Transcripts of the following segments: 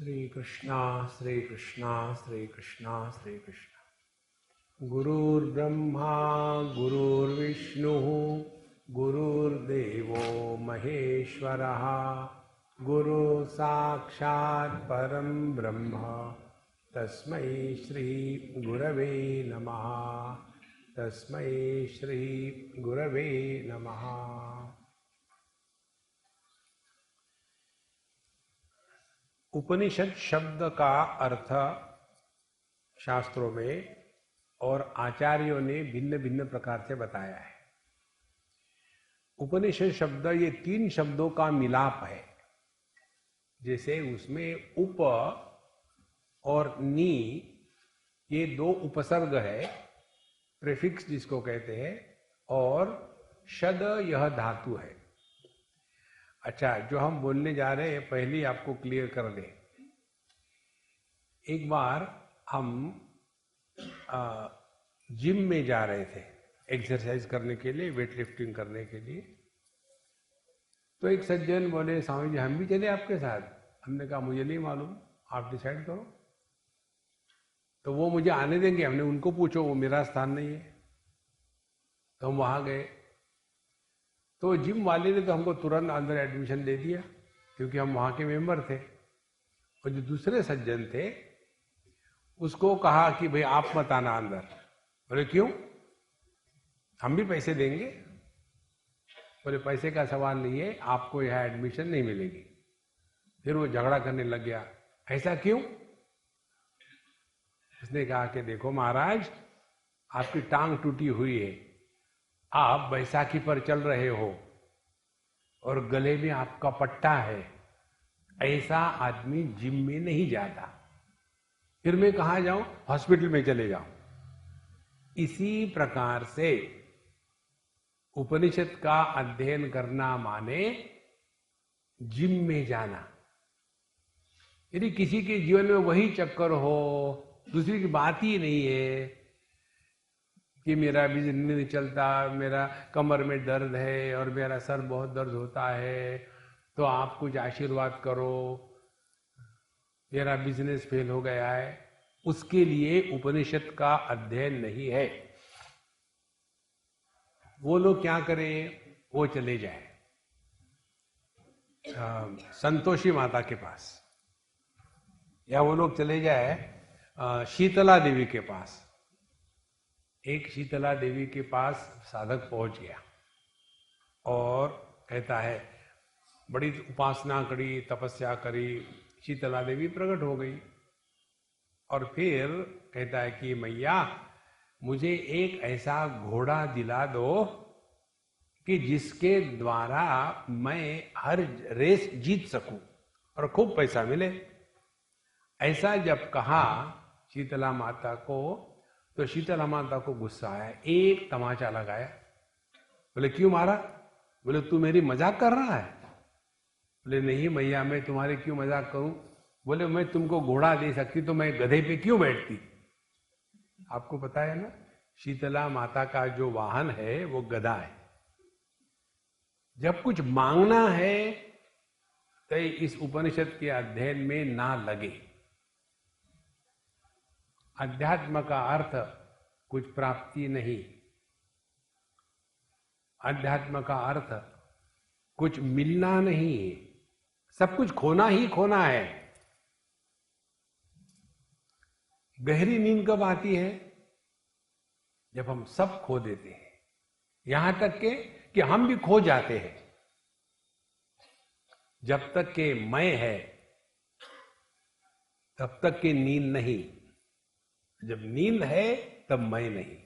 श्री कृष्णा श्री कृष्णा श्री कृष्णा श्री कृष्णा। गुरुर्ब्रह्मा गुरुर्विष्णु गुरुर्देवो महेश्वरः गुरु साक्षात् परम ब्रह्म तस्मै श्री गुरवे नमः। तस्मै श्री गुरवे नमः। उपनिषद शब्द का अर्थ शास्त्रों में और आचार्यों ने भिन्न भिन्न प्रकार से बताया है। उपनिषद शब्द ये तीन शब्दों का मिलाप है। जैसे उसमें उप और नी ये दो उपसर्ग है, प्रीफिक्स जिसको कहते हैं, और शद यह धातु है। अच्छा, जो हम बोलने जा रहे हैं पहले आपको क्लियर कर दें। एक बार हम जिम में जा रहे थे एक्सरसाइज करने के लिए, वेट लिफ्टिंग करने के लिए। तो एक सज्जन बोले, स्वामी जी हम भी चले आपके साथ। हमने कहा मुझे नहीं मालूम, आप डिसाइड करो। तो वो मुझे आने देंगे? हमने उनको पूछो, वो मेरा स्थान नहीं है। तो हम वहां गए तो जिम वाले ने तो हमको तुरंत अंदर एडमिशन दे दिया क्योंकि हम वहां के मेंबर थे। और जो दूसरे सज्जन थे उसको कहा कि भाई आप मत आना अंदर। बोले क्यों? हम भी पैसे देंगे। बोले पैसे का सवाल नहीं है, आपको यहाँ एडमिशन नहीं मिलेगी। फिर वो झगड़ा करने लग गया, ऐसा क्यों? उसने कहा कि देखो महाराज, आपकी टांग टूटी हुई है, आप बैसाखी पर चल रहे हो और गले में आपका पट्टा है, ऐसा आदमी जिम में नहीं जाता। फिर मैं कहाँ जाऊं? हॉस्पिटल में चले जाऊं। इसी प्रकार से उपनिषद का अध्ययन करना माने जिम में जाना। यदि किसी के जीवन में वही चक्कर हो, दूसरी की बात ही नहीं है कि मेरा बिजनेस नहीं चलता, मेरा कमर में दर्द है और मेरा सर बहुत दर्द होता है, तो आप कुछ आशीर्वाद करो, मेरा बिजनेस फेल हो गया है, उसके लिए उपनिषद का अध्ययन नहीं है। वो लोग क्या करें? वो चले जाए संतोषी माता के पास, या वो लोग चले जाए शीतला देवी के पास। एक शीतला देवी के पास साधक पहुंच गया और कहता है बड़ी उपासना करी, तपस्या करी, शीतला देवी प्रकट हो गई। और फिर कहता है कि मैया मुझे एक ऐसा घोड़ा दिला दो कि जिसके द्वारा मैं हर रेस जीत सकूं और खूब पैसा मिले। ऐसा जब कहा शीतला माता को, तो शीतला माता को गुस्सा आया, एक तमाचा लगाया। बोले क्यों मारा? बोले तू मेरी मजाक कर रहा है? बोले नहीं मैया, मैं तुम्हारे क्यों मजाक करूं? बोले मैं तुमको घोड़ा दे सकती तो मैं गधे पे क्यों बैठती? आपको पता है ना, शीतला माता का जो वाहन है वो गधा है। जब कुछ मांगना है तो इस उपनिषद के अध्ययन में ना लगे। अध्यात्म का अर्थ कुछ प्राप्ति नहीं, अध्यात्म का अर्थ कुछ मिलना नहीं है, सब कुछ खोना ही खोना है। गहरी नींद कब आती है? जब हम सब खो देते हैं, यहां तक के कि हम भी खो जाते हैं। जब तक के मैं है तब तक के नींद नहीं, जब नींद है तब मैं नहीं।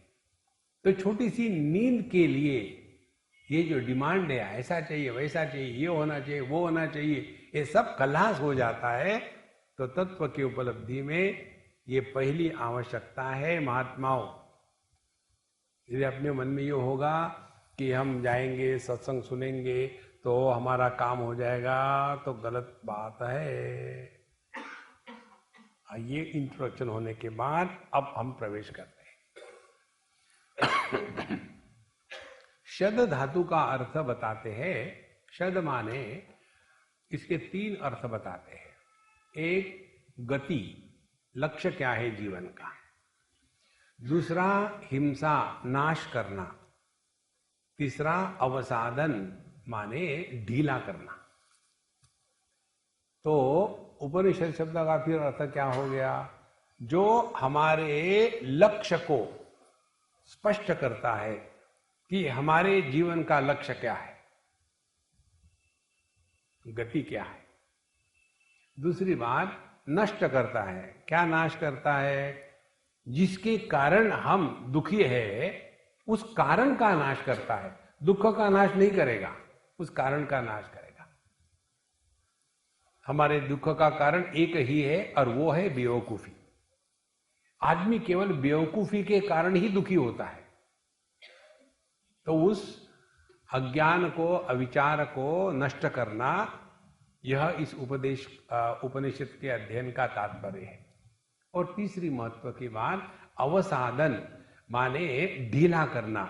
तो छोटी सी नींद के लिए ये जो डिमांड है, ऐसा चाहिए वैसा चाहिए, ये होना चाहिए वो होना चाहिए, ये सब खलास हो जाता है। तो तत्व की उपलब्धि में ये पहली आवश्यकता है महात्माओं। यदि अपने मन में ये होगा कि हम जाएंगे सत्संग सुनेंगे तो हमारा काम हो जाएगा, तो गलत बात है। ये इंट्रोडक्शन होने के बाद अब हम प्रवेश करते हैं। शद धातु का अर्थ बताते हैं। शद माने इसके तीन अर्थ बताते हैं। एक गति, लक्ष्य क्या है जीवन का। दूसरा हिंसा, नाश करना। तीसरा अवसादन माने ढीला करना। तो उपनिषद शब्द का फिर अर्थ क्या हो गया? जो हमारे लक्ष्य को स्पष्ट करता है कि हमारे जीवन का लक्ष्य क्या है, गति क्या है। दूसरी बात, नष्ट करता है। क्या नाश करता है? जिसके कारण हम दुखी है उस कारण का नाश करता है। दुख का नाश नहीं करेगा, उस कारण का नाश करेगा। हमारे दुख का कारण एक ही है और वो है बेवकूफी। आदमी केवल बेवकूफी के कारण ही दुखी होता है। तो उस अज्ञान को, अविचार को नष्ट करना, यह इस उपनिषद के अध्ययन का तात्पर्य है। और तीसरी महत्व की बात, अवसादन माने ढीला करना।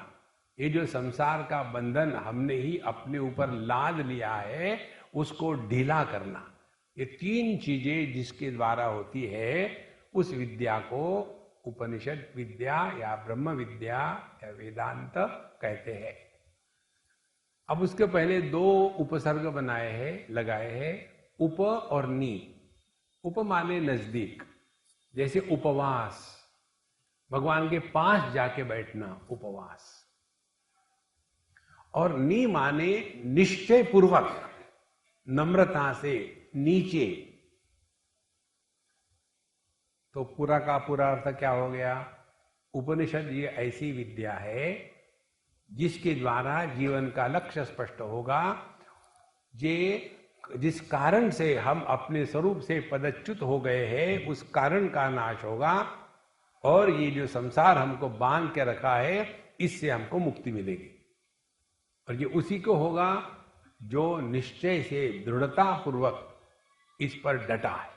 ये जो संसार का बंधन हमने ही अपने ऊपर लाद लिया है, उसको ढीला करना। ये तीन चीजें जिसके द्वारा होती है, उस विद्या को उपनिषद विद्या या ब्रह्म विद्या या वेदांत कहते हैं। अब उसके पहले दो उपसर्ग बनाए हैं, लगाए हैं, उप और नी। उप माने नजदीक, जैसे उपवास, भगवान के पास जाके बैठना, उपवास। और नी माने निश्चय पूर्वक, नम्रता से नीचे। तो पूरा का पूरा अर्थ क्या हो गया? उपनिषद ये ऐसी विद्या है जिसके द्वारा जीवन का लक्ष्य स्पष्ट होगा, जिस कारण से हम अपने स्वरूप से पदच्युत हो गए हैं, उस कारण का नाश होगा। और ये जो संसार हमको बांध के रखा है, इससे हमको मुक्ति मिलेगी। और ये उसी को होगा जो निश्चय से, दृढ़ता पूर्वक इस पर डटा है।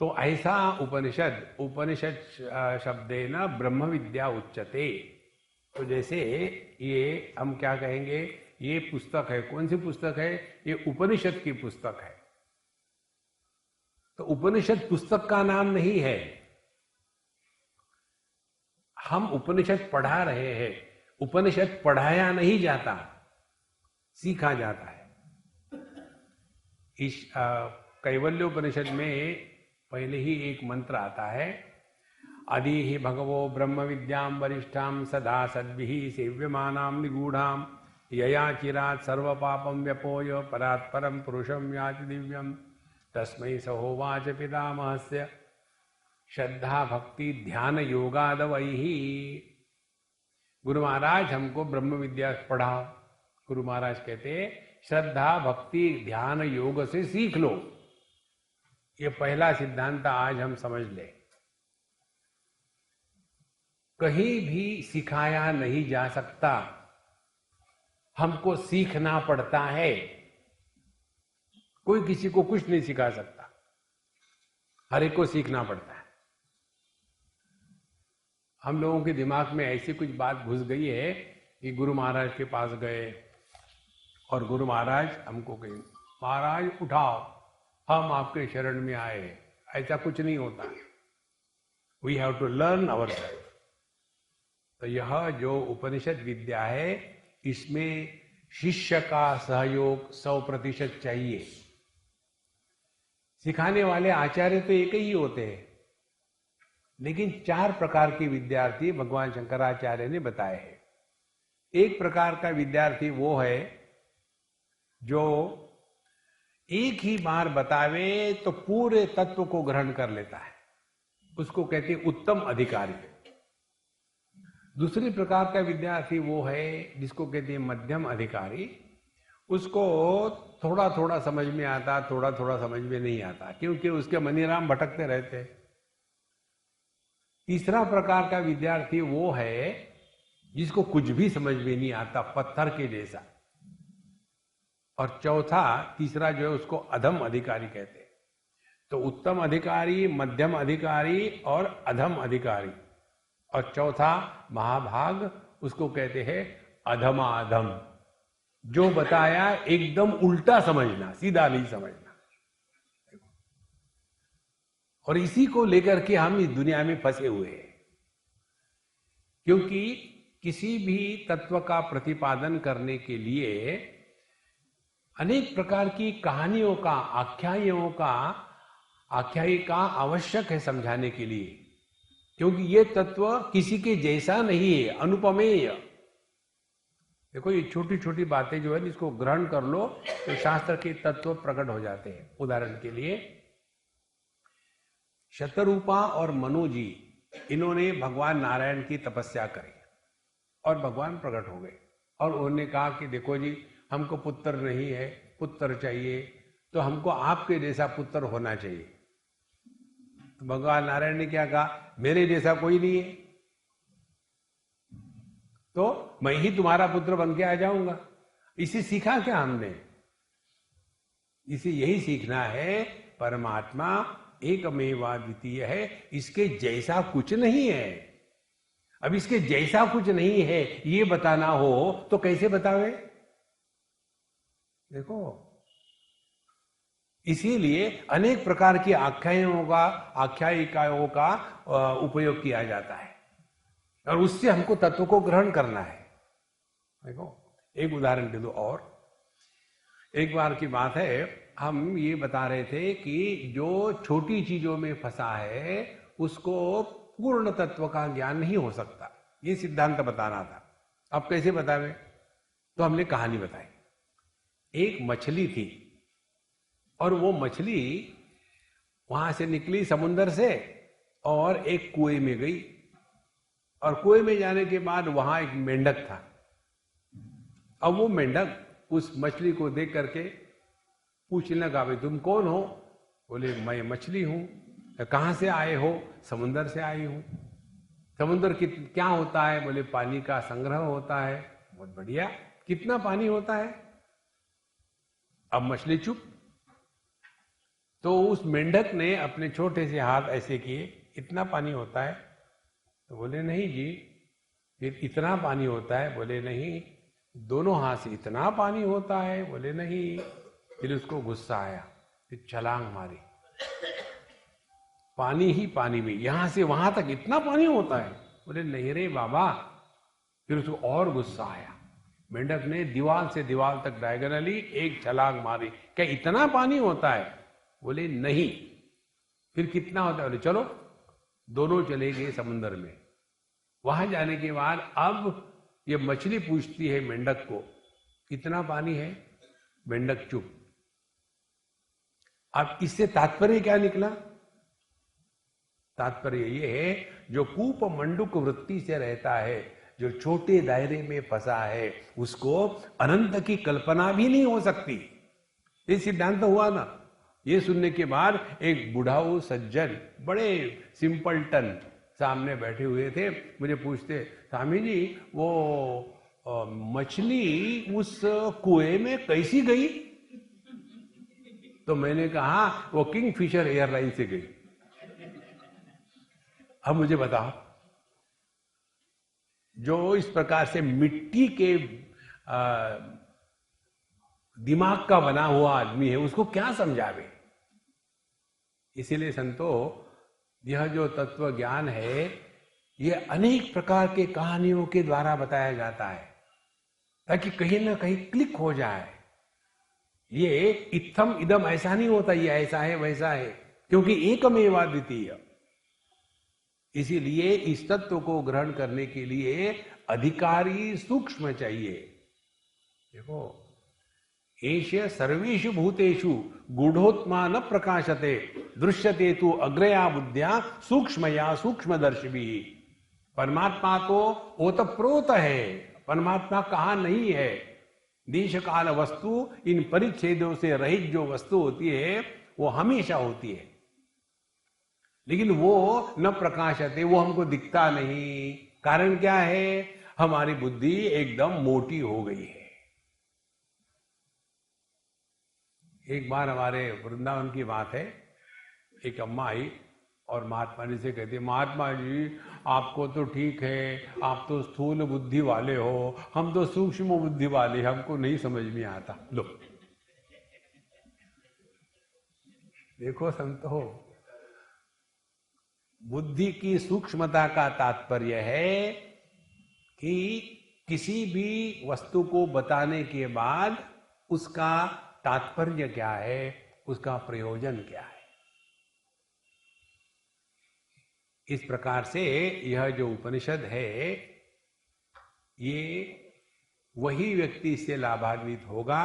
तो ऐसा उपनिषद शब्देन ब्रह्म विद्या उच्यते। तो जैसे ये हम क्या कहेंगे, ये पुस्तक है, कौन सी पुस्तक है? ये उपनिषद की पुस्तक है। तो उपनिषद पुस्तक का नाम नहीं है। हम उपनिषद पढ़ा रहे हैं। उपनिषद पढ़ाया नहीं जाता, सीखा जाता है। इस कैवल्य उपनिषद में पहले ही एक मंत्र आता है, आदि ही भगवो ब्रह्म विद्याम वरिष्ठाम सदा सद्भिः सेव्यमानाम निगूढ़ाम यया चिरात् सर्व पापम व्यपोय परात् परम पुरुषम याति दिव्यम तस्मै सहोवाच पितामहस्य श्रद्धा भक्ति ध्यान योगादवैहि। गुरु महाराज हमको ब्रह्म विद्या पढ़ा। गुरु महाराज कहते श्रद्धा भक्ति ध्यान योग से सीख लो। ये पहला सिद्धांत आज हम समझ ले। कहीं भी सिखाया नहीं जा सकता, हमको सीखना पड़ता है। कोई किसी को कुछ नहीं सिखा सकता, हर एक को सीखना पड़ता है। हम लोगों के दिमाग में ऐसी कुछ बात घुस गई है कि गुरु महाराज के पास गए और गुरु महाराज हमको कहे, महाराज उठाओ, हम आपके शरण में आए। ऐसा कुछ नहीं होता। We have to learn ourselves. तो यह जो उपनिषद विद्या है, इसमें शिष्य का सहयोग 100% चाहिए। सिखाने वाले आचार्य तो एक ही होते हैं, लेकिन 4 प्रकार के विद्यार्थी भगवान शंकराचार्य ने बताए हैं। एक प्रकार का विद्यार्थी वो है जो एक ही बार बतावे तो पूरे तत्व को ग्रहण कर लेता है, उसको कहते हैं उत्तम अधिकारी। दूसरी प्रकार का विद्यार्थी वो है जिसको कहते हैं मध्यम अधिकारी। उसको थोड़ा थोड़ा समझ में आता, थोड़ा थोड़ा समझ में नहीं आता, क्योंकि उसके मनीराम भटकते रहते। तीसरा प्रकार का विद्यार्थी वो है जिसको कुछ भी समझ में नहीं आता, पत्थर के जैसा। और चौथा, तीसरा जो है उसको अधम अधिकारी कहते हैं। तो उत्तम अधिकारी, मध्यम अधिकारी और अधम अधिकारी। और चौथा महाभाग, उसको कहते हैं अधमाधम। जो बताया एकदम उल्टा समझना, सीधा नहीं समझना। और इसी को लेकर के हम इस दुनिया में फंसे हुए हैं। क्योंकि किसी भी तत्व का प्रतिपादन करने के लिए अनेक प्रकार की कहानियों का, आख्यायिका आवश्यक है समझाने के लिए, क्योंकि ये तत्व किसी के जैसा नहीं है, अनुपमेय। देखो ये छोटी छोटी बातें जो है इसको ग्रहण कर लो तो शास्त्र के तत्व प्रकट हो जाते हैं। उदाहरण के लिए शतरूपा और मनु जी, इन्होंने भगवान नारायण की तपस्या करी और भगवान प्रकट हो गए और उन्होंने कहा कि देखो जी हमको पुत्र नहीं है, पुत्र चाहिए, तो हमको आपके जैसा पुत्र होना चाहिए। तो भगवान नारायण ने क्या कहा, मेरे जैसा कोई नहीं है, तो मैं ही तुम्हारा पुत्र बन के आ जाऊंगा। इसे सीखा क्या हमने? इसे यही सीखना है, परमात्मा एकमेवाद्वितीय है, इसके जैसा कुछ नहीं है। अब इसके जैसा कुछ नहीं है ये बताना हो तो कैसे बतावे? देखो, इसीलिए अनेक प्रकार की आख्यायिकाओं का उपयोग किया जाता है और उससे हमको तत्व को ग्रहण करना है। देखो एक उदाहरण दे दो। और एक बार की बात है, हम ये बता रहे थे कि जो छोटी चीजों में फंसा है उसको पूर्ण तत्व का ज्ञान नहीं हो सकता, ये सिद्धांत बताना था। अब कैसे बतावे? तो हमने कहानी बताई। एक मछली थी और वो मछली वहां से निकली समुद्र से और एक कुएं में गई, और कुएं में जाने के बाद वहां एक मेंढक था। अब वो मेंढक उस मछली को देख करके पूछने लगा, भाई तुम कौन हो? बोले मैं मछली हूं। कहां से आए हो? समुद्र से आई हूं। समुद्र क्या होता है? बोले पानी का संग्रह होता है। बहुत बढ़िया, कितना पानी होता है? अब मछली चुप। तो उस मेंढक ने अपने छोटे से हाथ ऐसे किए, इतना पानी होता है? तो बोले नहीं जी। फिर इतना पानी होता है? बोले नहीं। दोनों हाथ से इतना पानी होता है? बोले नहीं। फिर उसको गुस्सा आया, फिर छलांग मारी, पानी ही पानी में, यहां से वहां तक इतना पानी होता है? बोले नहीं रे बाबा। फिर उसको और गुस्सा आया, मेंढक ने दीवार से दीवार तक डायगोनली एक छलांग मारी, क्या इतना पानी होता है? बोले नहीं। फिर कितना होता है? बोले चलो। दोनों चले गए समुद्र में। वहां जाने के बाद अब ये मछली पूछती है मेंढक को, कितना पानी है? मेंढक चुप। अब इससे तात्पर्य क्या निकला? तात्पर्य ये है, जो कूप मंडूक वृत्ति से रहता है, जो छोटे दायरे में फंसा है, उसको अनंत की कल्पना भी नहीं हो सकती। ये सिद्धांत हुआ ना। ये सुनने के बाद एक बुढ़ाऊ सज्जन, बड़े सिंपलटन, सामने बैठे हुए थे, मुझे पूछते, स्वामी जी वो मछली उस कुएं में कैसी गई? तो मैंने कहा वो किंगफिशर एयरलाइन से गई। अब मुझे बताओ, जो इस प्रकार से मिट्टी के दिमाग का बना हुआ आदमी है, उसको क्या समझावे? इसीलिए संतो, यह जो तत्व ज्ञान है, यह अनेक प्रकार के कहानियों के द्वारा बताया जाता है, ताकि कहीं ना कहीं क्लिक हो जाए। ये इत्थम इदम ऐसा नहीं होता, ये ऐसा है वैसा है, क्योंकि एकमेवाद्वितीय। इसीलिए इस तत्व को ग्रहण करने के लिए अधिकारी सूक्ष्म चाहिए। देखो, एष सर्वेषु भूतेषु गूढ़ोत्मा न प्रकाशते दृश्यते तु अग्रया बुद्धिया सूक्ष्मया सूक्ष्मदर्शिभी। परमात्मा तो ओतप्रोत है, परमात्मा कहाँ नहीं है। देश काल वस्तु, इन परिच्छेदों से रहित जो वस्तु होती है वो हमेशा होती है, लेकिन वो न प्रकाशते, वो हमको दिखता नहीं। कारण क्या है? हमारी बुद्धि एकदम मोटी हो गई है। एक बार हमारे वृंदावन की बात है, एक अम्मा आई और महात्मा जी से कहती, महात्मा जी आपको तो ठीक है, आप तो स्थूल बुद्धि वाले हो, हम तो सूक्ष्म बुद्धि वाले, हमको नहीं समझ में आता। लो देखो संतो, बुद्धि की सूक्ष्मता का तात्पर्य है कि किसी भी वस्तु को बताने के बाद उसका तात्पर्य क्या है, उसका प्रयोजन क्या है। इस प्रकार से यह जो उपनिषद है, ये वही व्यक्ति इससे लाभान्वित होगा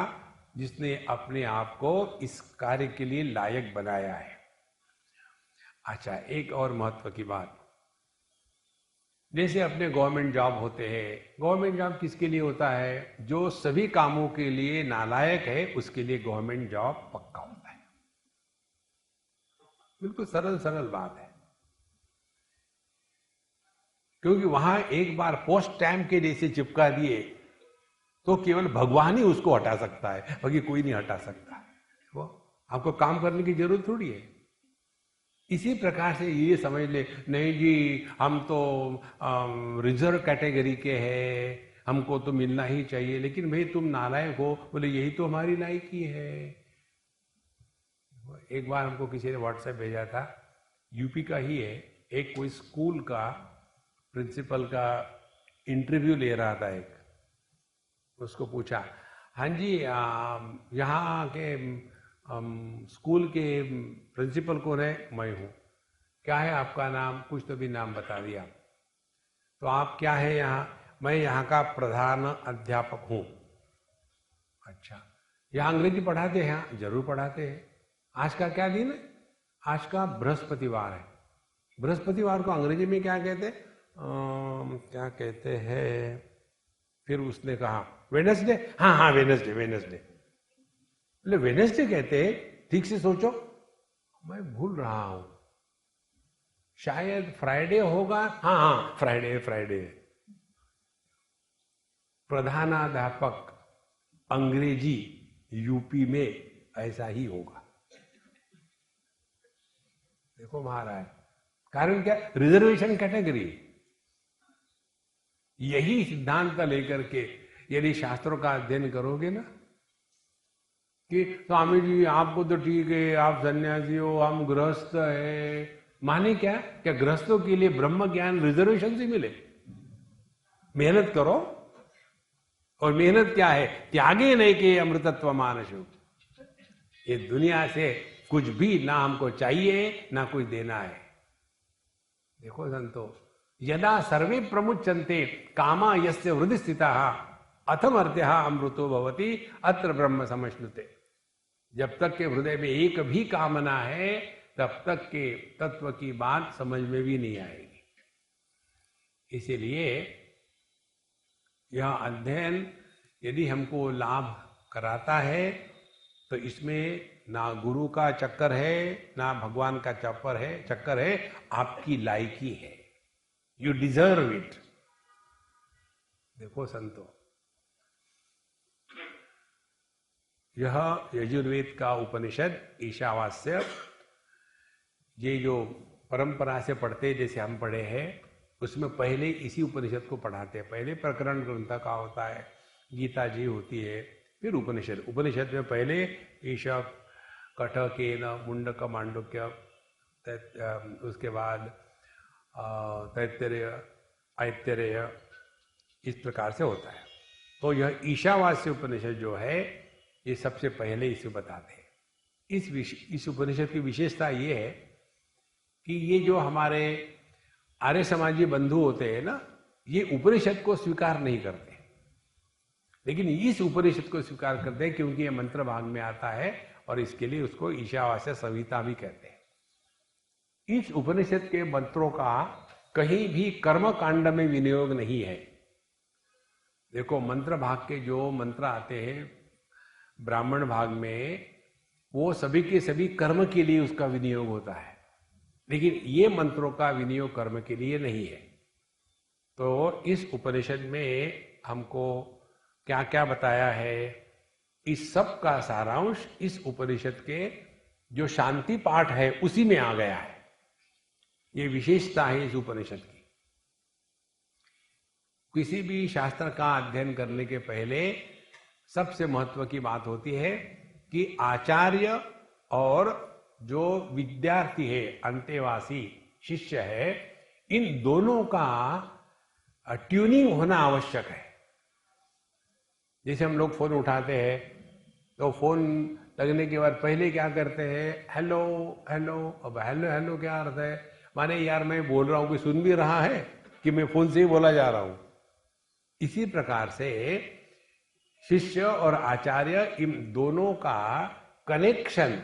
जिसने अपने आप को इस कार्य के लिए लायक बनाया है। अच्छा, एक और महत्व की बात, जैसे अपने गवर्नमेंट जॉब होते हैं, गवर्नमेंट जॉब किसके लिए होता है? जो सभी कामों के लिए नालायक है उसके लिए गवर्नमेंट जॉब पक्का होता है। बिल्कुल सरल सरल बात है, क्योंकि वहां एक बार पोस्ट स्टैम्प के जैसे चिपका दिए तो केवल भगवान ही उसको हटा सकता है, बाकी कोई नहीं हटा सकता। वो आपको काम करने की जरूरत थोड़ी है। इसी प्रकार से ये समझ ले, नहीं जी हम तो रिजर्व कैटेगरी के हैं, हमको तो मिलना ही चाहिए, लेकिन भाई तुम नालायक हो। बोले यही तो हमारी लायकी है। एक बार हमको किसी ने व्हाट्सएप भेजा था, यूपी का ही है, एक कोई स्कूल का प्रिंसिपल का इंटरव्यू ले रहा था एक, उसको पूछा, हाँ जी यहाँ के स्कूल के प्रिंसिपल कौन है? मैं हूँ। क्या है आपका नाम? कुछ तो भी नाम बता दिया। तो आप क्या है यहाँ? मैं यहाँ का प्रधान अध्यापक हूँ। अच्छा, यहाँ अंग्रेजी पढ़ाते हैं? हाँ जरूर पढ़ाते हैं। आज का क्या दिन है? आज का बृहस्पतिवार है। बृहस्पतिवार को अंग्रेजी में क्या कहते हैं? क्या कहते हैं? फिर उसने कहा वेडनेसडे। हाँ हाँ वेडनेसडे, वेडनेसडे। बोले वेडनेसडे कहते हैं? ठीक से सोचो, मैं भूल रहा हूं, शायद फ्राइडे होगा। हाँ हाँ फ्राइडे, फ्राइडे। प्रधानाध्यापक अंग्रेजी यूपी में ऐसा ही होगा। देखो महाराज, कारण क्या? Reservation category. यही सिद्धांत लेकर के यदि शास्त्रों का अध्ययन करोगे ना, कि स्वामी जी आपको तो ठीक है, आप सन्यासी हो, हम गृहस्थ है, माने क्या? क्या गृहस्थों के लिए ब्रह्म ज्ञान रिजर्वेशन से मिले? मेहनत करो, और मेहनत क्या है? त्यागे नहीं के अमृतत्व मानसु। ये दुनिया से कुछ भी ना हमको चाहिए ना कुछ देना है। देखो संतो, यदा सर्वे प्रमुच्यन्ते कामा यस्य हृदि स्थिता अथमर्त्यः अमृतो भवति अत्र ब्रह्म समश्नुते। जब तक के हृदय में एक भी कामना है तब तक के तत्व की बात समझ में भी नहीं आएगी। इसीलिए यह अध्ययन यदि हमको लाभ कराता है तो इसमें ना गुरु का चक्कर है ना भगवान का चक्कर है, आपकी लायकी है। You deserve it. देखो संतो, यह यजुर्वेद का उपनिषद ईशावास्य, ये जो परंपरा से पढ़ते जैसे हम पढ़े हैं, उसमें पहले इसी उपनिषद को पढ़ाते हैं। पहले प्रकरण ग्रंथ का होता है, गीता जी होती है, फिर उपनिषद। उपनिषद में पहले ईशा, कठ, केन, मुंडक, मांडुक्य, उसके बाद तैत्तरीय, ऐत्तरेय, इस प्रकार से होता है। तो यह ईशावास्य उपनिषद जो है ये सबसे पहले इसे बताते हैं। इस उपनिषद की विशेषता ये है कि ये जो हमारे आर्य समाजी बंधु होते हैं ना, ये उपनिषद को स्वीकार नहीं करते, लेकिन इस उपनिषद को स्वीकार करते हैं क्योंकि ये मंत्र भाग में आता है, और इसके लिए उसको ईशावास्य संहिता भी कहते हैं। इस उपनिषद के मंत्रों का कहीं भी कर्म कांड में विनियोग नहीं है। देखो, मंत्र भाग के जो मंत्र आते हैं ब्राह्मण भाग में, वो सभी के सभी कर्म के लिए उसका विनियोग होता है, लेकिन ये मंत्रों का विनियोग कर्म के लिए नहीं है। तो इस उपनिषद में हमको क्या क्या बताया है, इस सब का सारांश इस उपनिषद के जो शांति पाठ है उसी में आ गया है। ये विशेषता है इस उपनिषद की। किसी भी शास्त्र का अध्ययन करने के पहले सबसे महत्व की बात होती है कि आचार्य और जो विद्यार्थी है, अंतेवासी, शिष्य है, इन दोनों का ट्यूनिंग होना आवश्यक है। जैसे हम लोग फोन उठाते हैं तो फोन लगने के बाद पहले क्या करते हैं, हेलो हेलो। अब हेलो हेलो क्या अर्थ है, माने यार मैं बोल रहा हूं, कोई सुन भी रहा है कि मैं फोन से ही बोला जा रहा हूं। इसी प्रकार से शिष्य और आचार्य, इन दोनों का कनेक्शन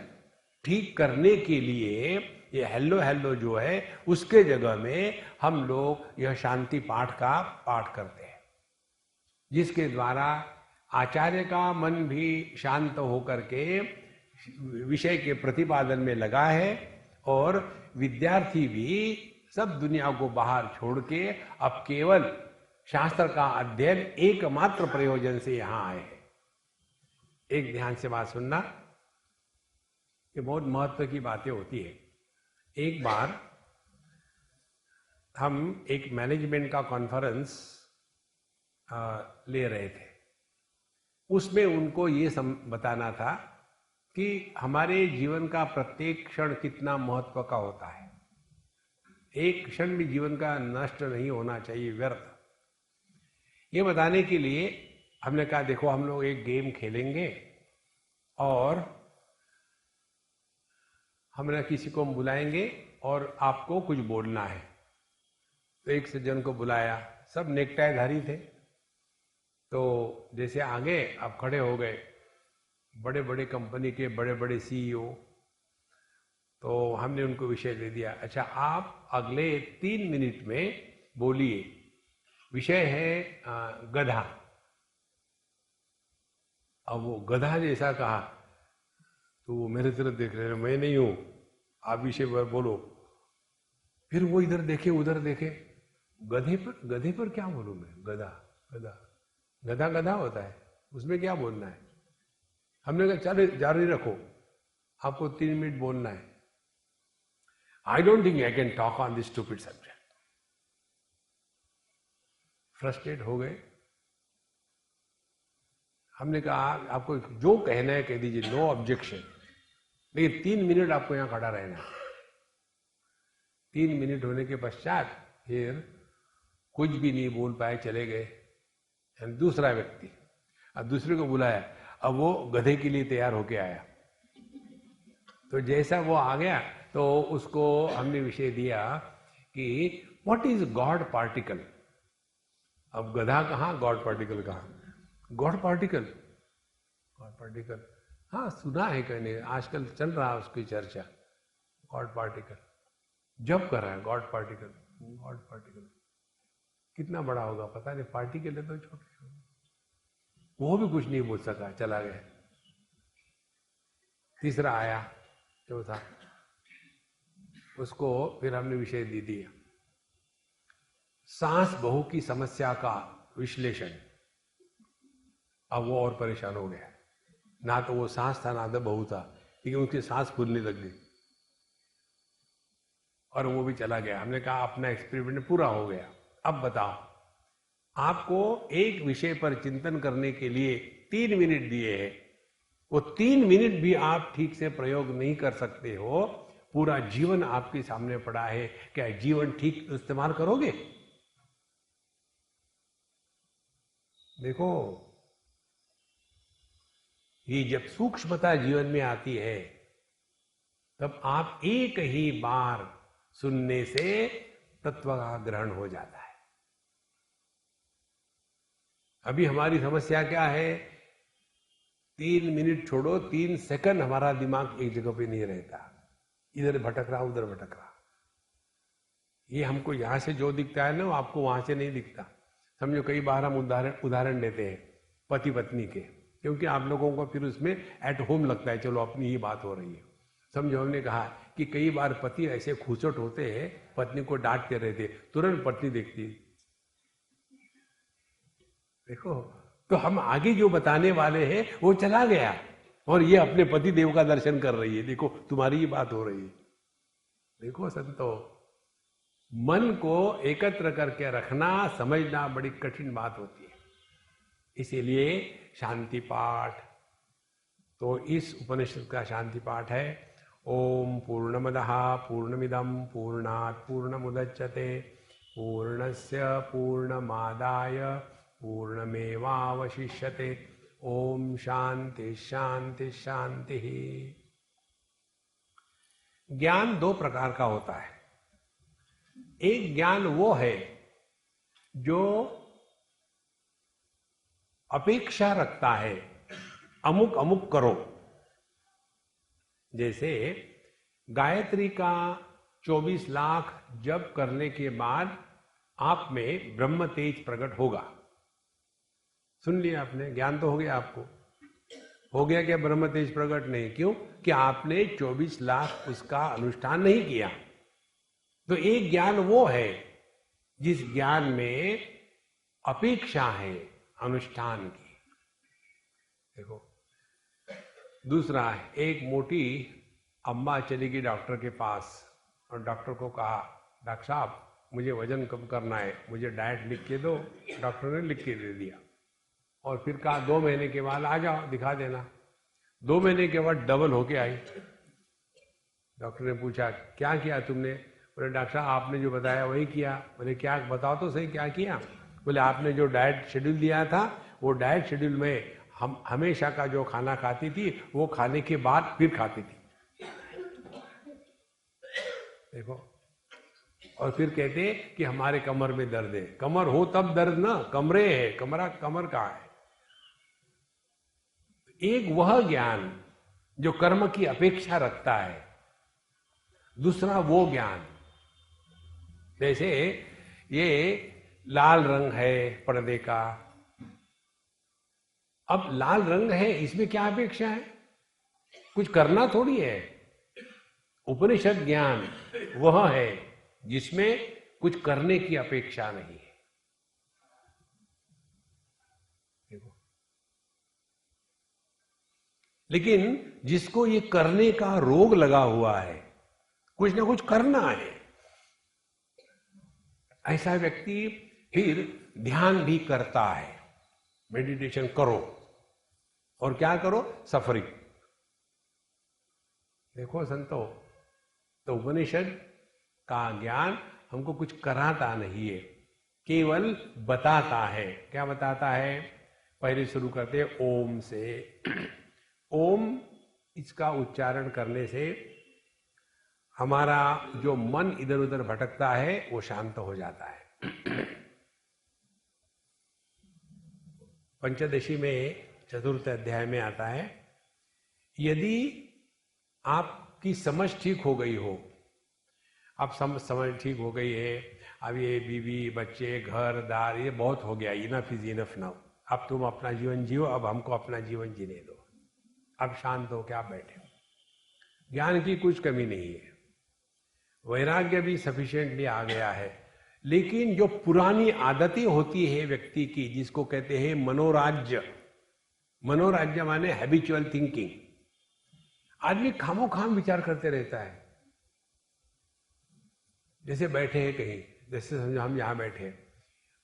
ठीक करने के लिए ये हेलो हेलो जो है, उसके जगह में हम लोग यह शांति पाठ का पाठ करते हैं, जिसके द्वारा आचार्य का मन भी शांत होकर के विषय के प्रतिपादन में लगा है और विद्यार्थी भी सब दुनिया को बाहर छोड़ के अब केवल शास्त्र का अध्ययन एकमात्र प्रयोजन से यहां आए हैं। एक ध्यान से बात सुनना, ये बहुत महत्व की बातें होती है। एक बार हम एक मैनेजमेंट का कॉन्फ्रेंस ले रहे थे। उसमें उनको ये बताना था कि हमारे जीवन का प्रत्येक क्षण कितना महत्व का होता है। एक क्षण भी जीवन का नष्ट नहीं होना चाहिए, व्यर्थ। ये बताने के लिए हमने कहा देखो हम लोग एक गेम खेलेंगे और हमने किसी को बुलाएंगे और आपको कुछ बोलना है। तो एक सज्जन को बुलाया, सब नेकटाईधारी थे। तो जैसे आगे आप खड़े हो गए, बड़े बड़े कंपनी के बड़े बड़े सीईओ, तो हमने उनको विषय दे दिया, अच्छा आप अगले 3 मिनट में बोलिए, विषय है गधा। अब वो गधा जैसा कहा तो वो मेरे तरफ देख रहे हैं, मैं नहीं हूं, आप विषय पर बोलो। फिर वो इधर देखे उधर देखे, गधे पर क्या बोलूं मैं, गधा गधा गधा गधा होता है, उसमें क्या बोलना है। हमने कहा चलो जारी रखो, आपको 3 मिनट बोलना है। I don't think I can talk on this stupid subject. Frustrate हो गए। हमने कहा आपको जो कहना है कह दीजिए, नो ऑब्जेक्शन, लेकिन 3 मिनट आपको यहां खड़ा रहना है। 3 मिनट होने के पश्चात फिर कुछ भी नहीं बोल पाए, चले गए। दूसरा व्यक्ति, अब दूसरे को बुलाया, अब वो गधे के लिए तैयार होके आया। तो जैसा वो आ गया तो उसको हमने विषय दिया कि व्हाट इज गॉड पार्टिकल। अब गधा कहाँ, गॉड पार्टिकल कहाँ। गॉड पार्टिकल, गॉड पार्टिकल, हाँ सुना है, कहने आजकल चल रहा है उसकी चर्चा। गॉड पार्टिकल जब कर रहा है, गॉड पार्टिकल, गॉड पार्टिकल कितना बड़ा होगा पता नहीं, पार्टिकल है तो छोटे। वो भी कुछ नहीं बोल सका, चला गया। तीसरा आया, चौथा, उसको फिर हमने विषय दे दिया, सांस बहू की समस्या का विश्लेषण। अब वो और परेशान हो गया, ना तो वो सांस था ना तो बहू था, लेकिन उसकी सांस फूलने लग गई और वो भी चला गया। हमने कहा अपना एक्सपेरिमेंट पूरा हो गया, अब बताओ, आपको एक विषय पर चिंतन करने के लिए 3 मिनट दिए हैं, वो 3 मिनट भी आप ठीक से प्रयोग नहीं कर सकते हो, पूरा जीवन आपके सामने पड़ा है, क्या जीवन ठीक इस्तेमाल करोगे? देखो, ये जब सूक्ष्मता जीवन में आती है तब आप एक ही बार सुनने से तत्व का ग्रहण हो जाता है। अभी हमारी समस्या क्या है, 3 मिनट छोड़ो, 3 सेकंड हमारा दिमाग एक जगह पे नहीं रहता, इधर भटक रहा उधर भटक रहा। ये हमको यहां से जो दिखता है ना, वो आपको वहां से नहीं दिखता। समझो कई बार हम उदाहरण लेते हैं पति पत्नी के, क्योंकि आप लोगों को फिर उसमें एट होम लगता है, चलो अपनी ही बात हो रही है। समझो हमने कहा कि कई बार पति ऐसे खुचट होते हैं, पत्नी को डांटते रहते, तुरंत पत्नी देखती, देखो तो हम आगे जो बताने वाले हैं वो चला गया और ये अपने पति देव का दर्शन कर रही है, देखो तुम्हारी ही बात हो रही है। देखो संतो, मन को एकत्र करके रखना, समझना बड़ी कठिन बात होती है। इसीलिए शांति पाठ, तो इस उपनिषद का शांति पाठ है ओम पूर्णमदः पूर्णमिदं पूर्णात् पूर्णमुदच्यते पूर्णस्य पूर्णमादाय पूर्णमेवावशिष्यते। ओम शांति शांति शांति। ज्ञान दो प्रकार का होता है। एक ज्ञान वो है जो अपेक्षा रखता है अमुक अमुक करो। जैसे गायत्री का 24 लाख जप करने के बाद आप में ब्रह्म तेज प्रकट होगा। सुन लिया आपने, ज्ञान तो हो गया आपको। हो गया क्या ब्रह्म तेज प्रकट? नहीं। क्यों? कि आपने 24 लाख उसका अनुष्ठान नहीं किया। तो एक ज्ञान वो है जिस ज्ञान में अपेक्षा है अनुष्ठान की। देखो, दूसरा, एक मोटी अम्मा चली गई डॉक्टर के पास और डॉक्टर को कहा, डॉक्टर साहब मुझे वजन कम करना है, मुझे डाइट लिख के दो। डॉक्टर ने लिख के दे दिया और फिर कहा 2 महीने के बाद आ जाओ, दिखा देना। 2 महीने के बाद डबल होके आई। डॉक्टर ने पूछा क्या किया तुमने? बोले डॉक्टर साहब आपने जो बताया वही किया। बोले क्या, बताओ तो सही क्या किया? बोले आपने जो डाइट शेड्यूल दिया था वो डाइट शेड्यूल में हम हमेशा का जो खाना खाती थी वो खाने के बाद फिर खाती थी। देखो, और फिर कहते कि हमारे कमर में दर्द है। कमर हो तब दर्द ना, कमरे है, कमर का है। एक वह ज्ञान जो कर्म की अपेक्षा रखता है, दूसरा वो ज्ञान। जैसे ये लाल रंग है पर्दे का, अब लाल रंग है, इसमें क्या अपेक्षा है? कुछ करना थोड़ी है। उपनिषद ज्ञान वह है जिसमें कुछ करने की अपेक्षा नहीं है। देखो, लेकिन जिसको ये करने का रोग लगा हुआ है, कुछ ना कुछ करना है, ऐसा व्यक्ति फिर ध्यान भी करता है। मेडिटेशन करो और क्या करो? सफरिंग। देखो संतो, तो उपनिषद का ज्ञान हमको कुछ कराता नहीं है, केवल बताता है। क्या बताता है? पहले शुरू करते हैं ओम से। ओम, इसका उच्चारण करने से हमारा जो मन इधर उधर भटकता है वो शांत हो जाता है। पंचदशी में 4th अध्याय में आता है, यदि आपकी समझ ठीक हो गई हो, अब समझ ठीक हो गई है, अब ये बीवी बच्चे घर दार ये बहुत हो गया, इनफ इज इनफ नाउ, अब तुम अपना जीवन जियो, अब हमको अपना जीवन जीने दो, अब शांत हो के आप बैठे हो। ज्ञान की कुछ कमी नहीं है, वैराग्य भी सफिशिएंटली आ गया है, लेकिन जो पुरानी आदतें होती है व्यक्ति की, जिसको कहते हैं मनोराज्य। मनोराज्य माने हैबिचुअल थिंकिंग। आदमी खामोखाम विचार करते रहता है। जैसे बैठे हैं कहीं, जैसे समझो हम यहाँ बैठे हैं,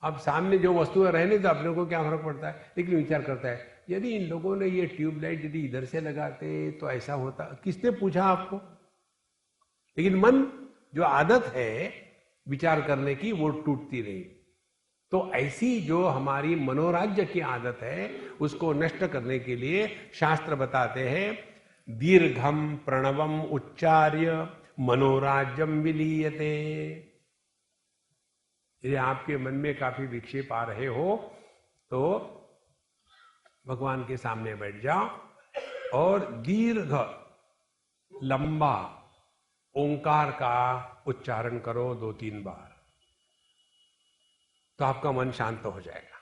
अब सामने जो वस्तुएं रहने तो अपने को क्या फर्क पड़ता है, लेकिन विचार करता है यदि इन लोगों ने ये ट्यूबलाइट यदि इधर से लगाते तो ऐसा होता। किसने पूछा आपको? लेकिन मन, जो आदत है विचार करने की, वो टूटती रही। तो ऐसी जो हमारी मनोराज्य की आदत है उसको नष्ट करने के लिए शास्त्र बताते हैं, दीर्घम प्रणवम उच्चार्य मनोराज्यम विलीयते। यदि आपके मन में काफी विक्षेप आ रहे हो तो भगवान के सामने बैठ जाओ और दीर्घ लंबा ओंकार का उच्चारण करो 2-3 बार, तो आपका मन शांत हो जाएगा।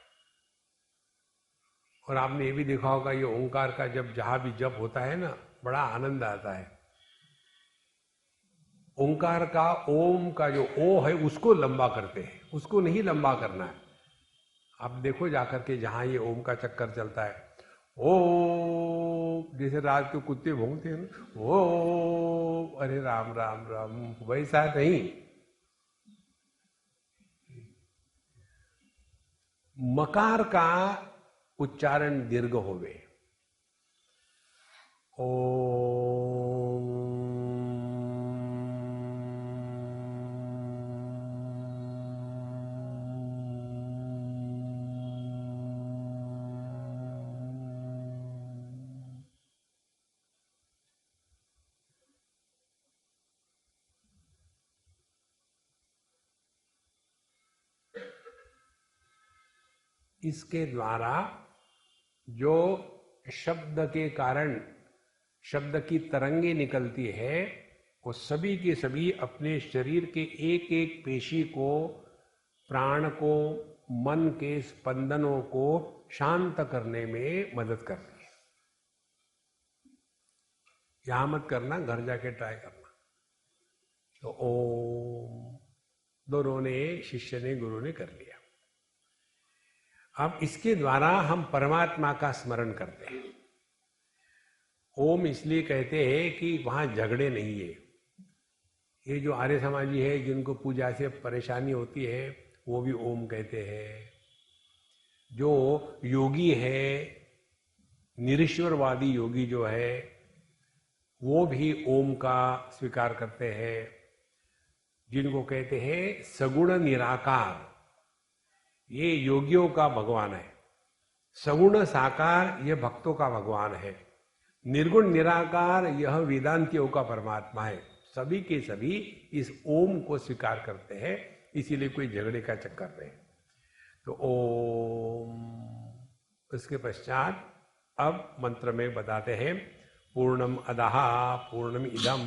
और आपने ये भी देखा होगा, ये ओंकार का जब जहां भी जप होता है ना, बड़ा आनंद आता है। ओंकार का ओम का जो ओ है उसको लंबा करते हैं, उसको नहीं लंबा करना है। आप देखो जाकर के जहां ये ओम का चक्कर चलता है, ओ जैसे रात के कुत्ते भौंकते हैं ना, ओ अरे राम राम राम, वैसा नहीं। मकार का उच्चारण दीर्घ होवे। ओम इसके द्वारा जो शब्द के कारण शब्द की तरंगे निकलती है, वो सभी के सभी अपने शरीर के एक एक पेशी को, प्राण को, मन के स्पंदनों को शांत करने में मदद करती है। यहां मत करना, घर जाके ट्राई करना। तो ओम दोनों ने, शिष्य ने, गुरु ने कर लिया। अब इसके द्वारा हम परमात्मा का स्मरण करते हैं। ओम इसलिए कहते हैं कि वहां झगड़े नहीं है। ये जो आर्य समाजी है, जिनको पूजा से परेशानी होती है, वो भी ओम कहते हैं। जो योगी है, निरीश्वरवादी योगी जो है, वो भी ओम का स्वीकार करते हैं। जिनको कहते हैं सगुण निराकार, ये योगियों का भगवान है। सगुण साकार ये भक्तों का भगवान है। निर्गुण निराकार यह वेदांतियों का परमात्मा है। सभी के सभी इस ओम को स्वीकार करते हैं, इसीलिए कोई झगड़े का चक्कर नहीं। तो ओम, उसके पश्चात अब मंत्र में बताते हैं पूर्णम अदः पूर्णम इदम।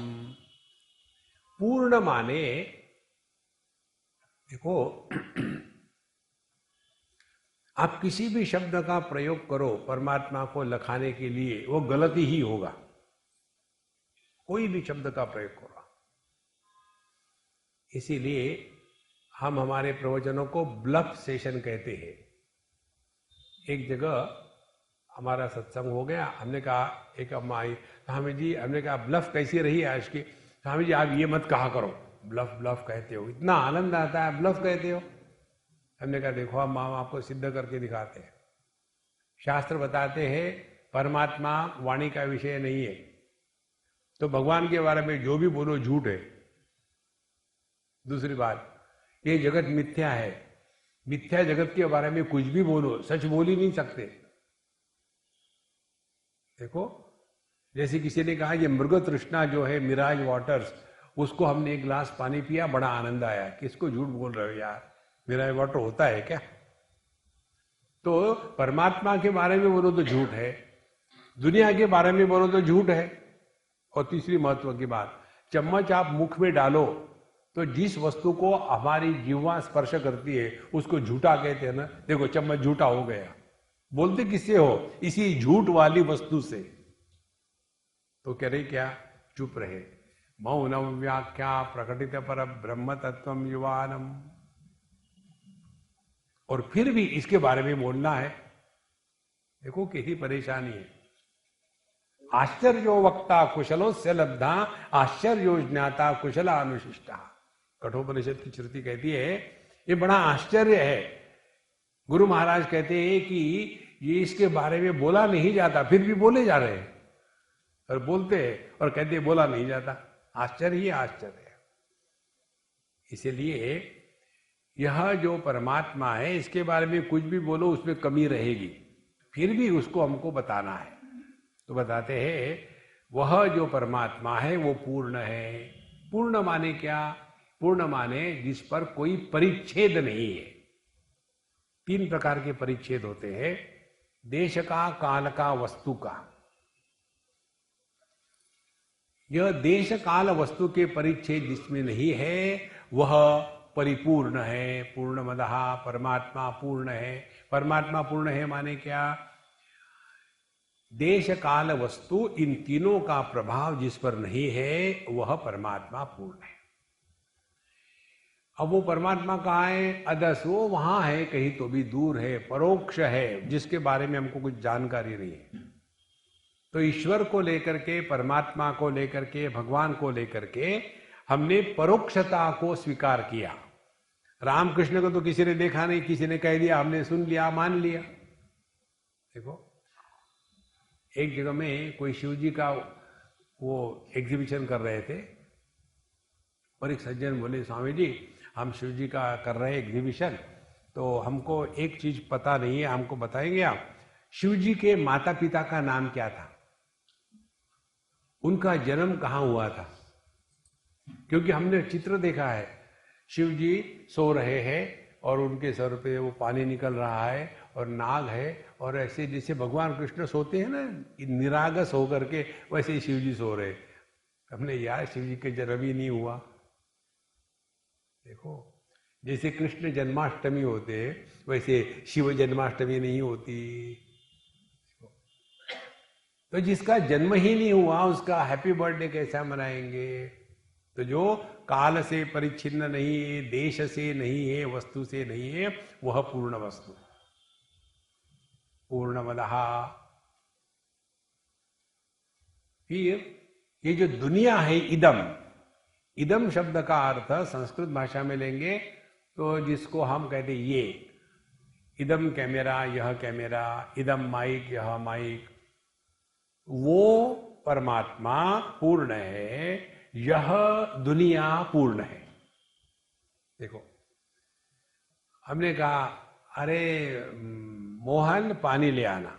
पूर्ण माने, देखो आप किसी भी शब्द का प्रयोग करो परमात्मा को लखाने के लिए, वो गलत ही होगा। कोई भी शब्द का प्रयोग करो। इसीलिए हम हमारे प्रवचनों को ब्लफ सेशन कहते हैं। एक जगह हमारा सत्संग हो गया, हमने कहा, एक अम्मा आई, स्वामी जी, हमने कहा ब्लफ कैसी रही आज की? स्वामी जी आप ये मत कहा करो, ब्लफ ब्लफ कहते हो, इतना आनंद आता है, ब्लफ कहते हो। हमने कहा देखो हम आपको सिद्ध करके दिखाते हैं। शास्त्र बताते हैं परमात्मा वाणी का विषय नहीं है, तो भगवान के बारे में जो भी बोलो झूठ है। दूसरी बात, ये जगत मिथ्या है। मिथ्या जगत के बारे में कुछ भी बोलो, सच बोल ही नहीं सकते। देखो, जैसे किसी ने कहा ये मृग तृष्णा जो है, मिराज वाटर्स, उसको हमने एक गिलास पानी पिया, बड़ा आनंद आया। किसको झूठ बोल रहे हो यार, मिराज वाटर होता है क्या? तो परमात्मा के बारे में बोलो तो झूठ है, दुनिया के बारे में बोलो तो झूठ है। और तीसरी महत्व की बात, चम्मच आप मुख में डालो तो जिस वस्तु को हमारी जीवा स्पर्श करती है उसको झूठा कहते हैं ना। देखो चम्मच झूठा हो गया, बोलते किससे हो? इसी झूठ वाली वस्तु से। तो कह रहे क्या? चुप रहे। मौनम व्याख्या प्रकटित पर ब्रह्म तत्वम युवानम। और फिर भी इसके बारे में बोलना है। देखो कितनी परेशानी है। आश्चर्यो वक्ता कुशलोस्य लब्धा आश्चर्यो ज्ञाता कुशलानुशिष्टा। कठोपनिषद की श्रुति कहती है ये बड़ा आश्चर्य है। गुरु महाराज कहते हैं कि ये इसके बारे में बोला नहीं जाता, फिर भी बोले जा रहे हैं, और बोलते हैं और कहते हैं बोला नहीं जाता। आश्चर्य ही आश्चर्य है। इसलिए यह जो परमात्मा है, इसके बारे में कुछ भी बोलो उसमें कमी रहेगी, फिर भी उसको हमको बताना है। तो बताते हैं वह जो परमात्मा है वो पूर्ण है। पूर्ण माने क्या? पूर्ण माने जिस पर कोई परिच्छेद नहीं है। तीन प्रकार के परिच्छेद होते हैं, देश का, काल का, वस्तु का। यह देश काल वस्तु के परिच्छेद जिसमें नहीं है वह परिपूर्ण है। पूर्णमदः, परमात्मा पूर्ण है। परमात्मा पूर्ण है माने क्या? देश काल वस्तु इन तीनों का प्रभाव जिस पर नहीं है वह परमात्मा पूर्ण है। अब वो परमात्मा कहाँ है? अदस, वो वहां है कहीं तो भी दूर है, परोक्ष है, जिसके बारे में हमको कुछ जानकारी नहीं है। तो ईश्वर को लेकर के, परमात्मा को लेकर के, भगवान को लेकर के हमने परोक्षता को स्वीकार किया। रामकृष्ण को तो किसी ने देखा नहीं, किसी ने कह दिया, हमने सुन लिया, मान लिया। देखो एक जगह में कोई शिव जी का वो एग्जीबिशन कर रहे थे, और एक सज्जन बोले स्वामी जी हम शिव जी का कर रहे हैं एग्जीबिशन, तो हमको एक चीज पता नहीं है, हमको बताएंगे आप? शिव जी के माता पिता का नाम क्या था? उनका जन्म कहाँ हुआ था? क्योंकि हमने चित्र देखा है, शिव जी सो रहे हैं और उनके सर पे वो पानी निकल रहा है और नाग है, और ऐसे जैसे भगवान कृष्ण सोते हैं ना निरागस होकर के, वैसे ही शिव जी सो रहे। हमने यार शिव जी के जन्म ही नहीं हुआ। देखो जैसे कृष्ण जन्माष्टमी होते वैसे शिव जन्माष्टमी नहीं होती। तो जिसका जन्म ही नहीं हुआ उसका हैप्पी बर्थडे कैसा मनाएंगे? तो जो काल से परिच्छिन्न नहीं है, देश से नहीं है, वस्तु से नहीं है, वह पूर्ण वस्तु, पूर्णमदः। फिर ये जो दुनिया है, इदम, इदम शब्द का अर्थ संस्कृत भाषा में लेंगे तो जिसको हम कहते ये, इदम कैमरा, यह कैमरा, इदम माइक, यह माइक, वो परमात्मा पूर्ण है, यह दुनिया पूर्ण है। देखो हमने कहा अरे मोहन पानी ले आना,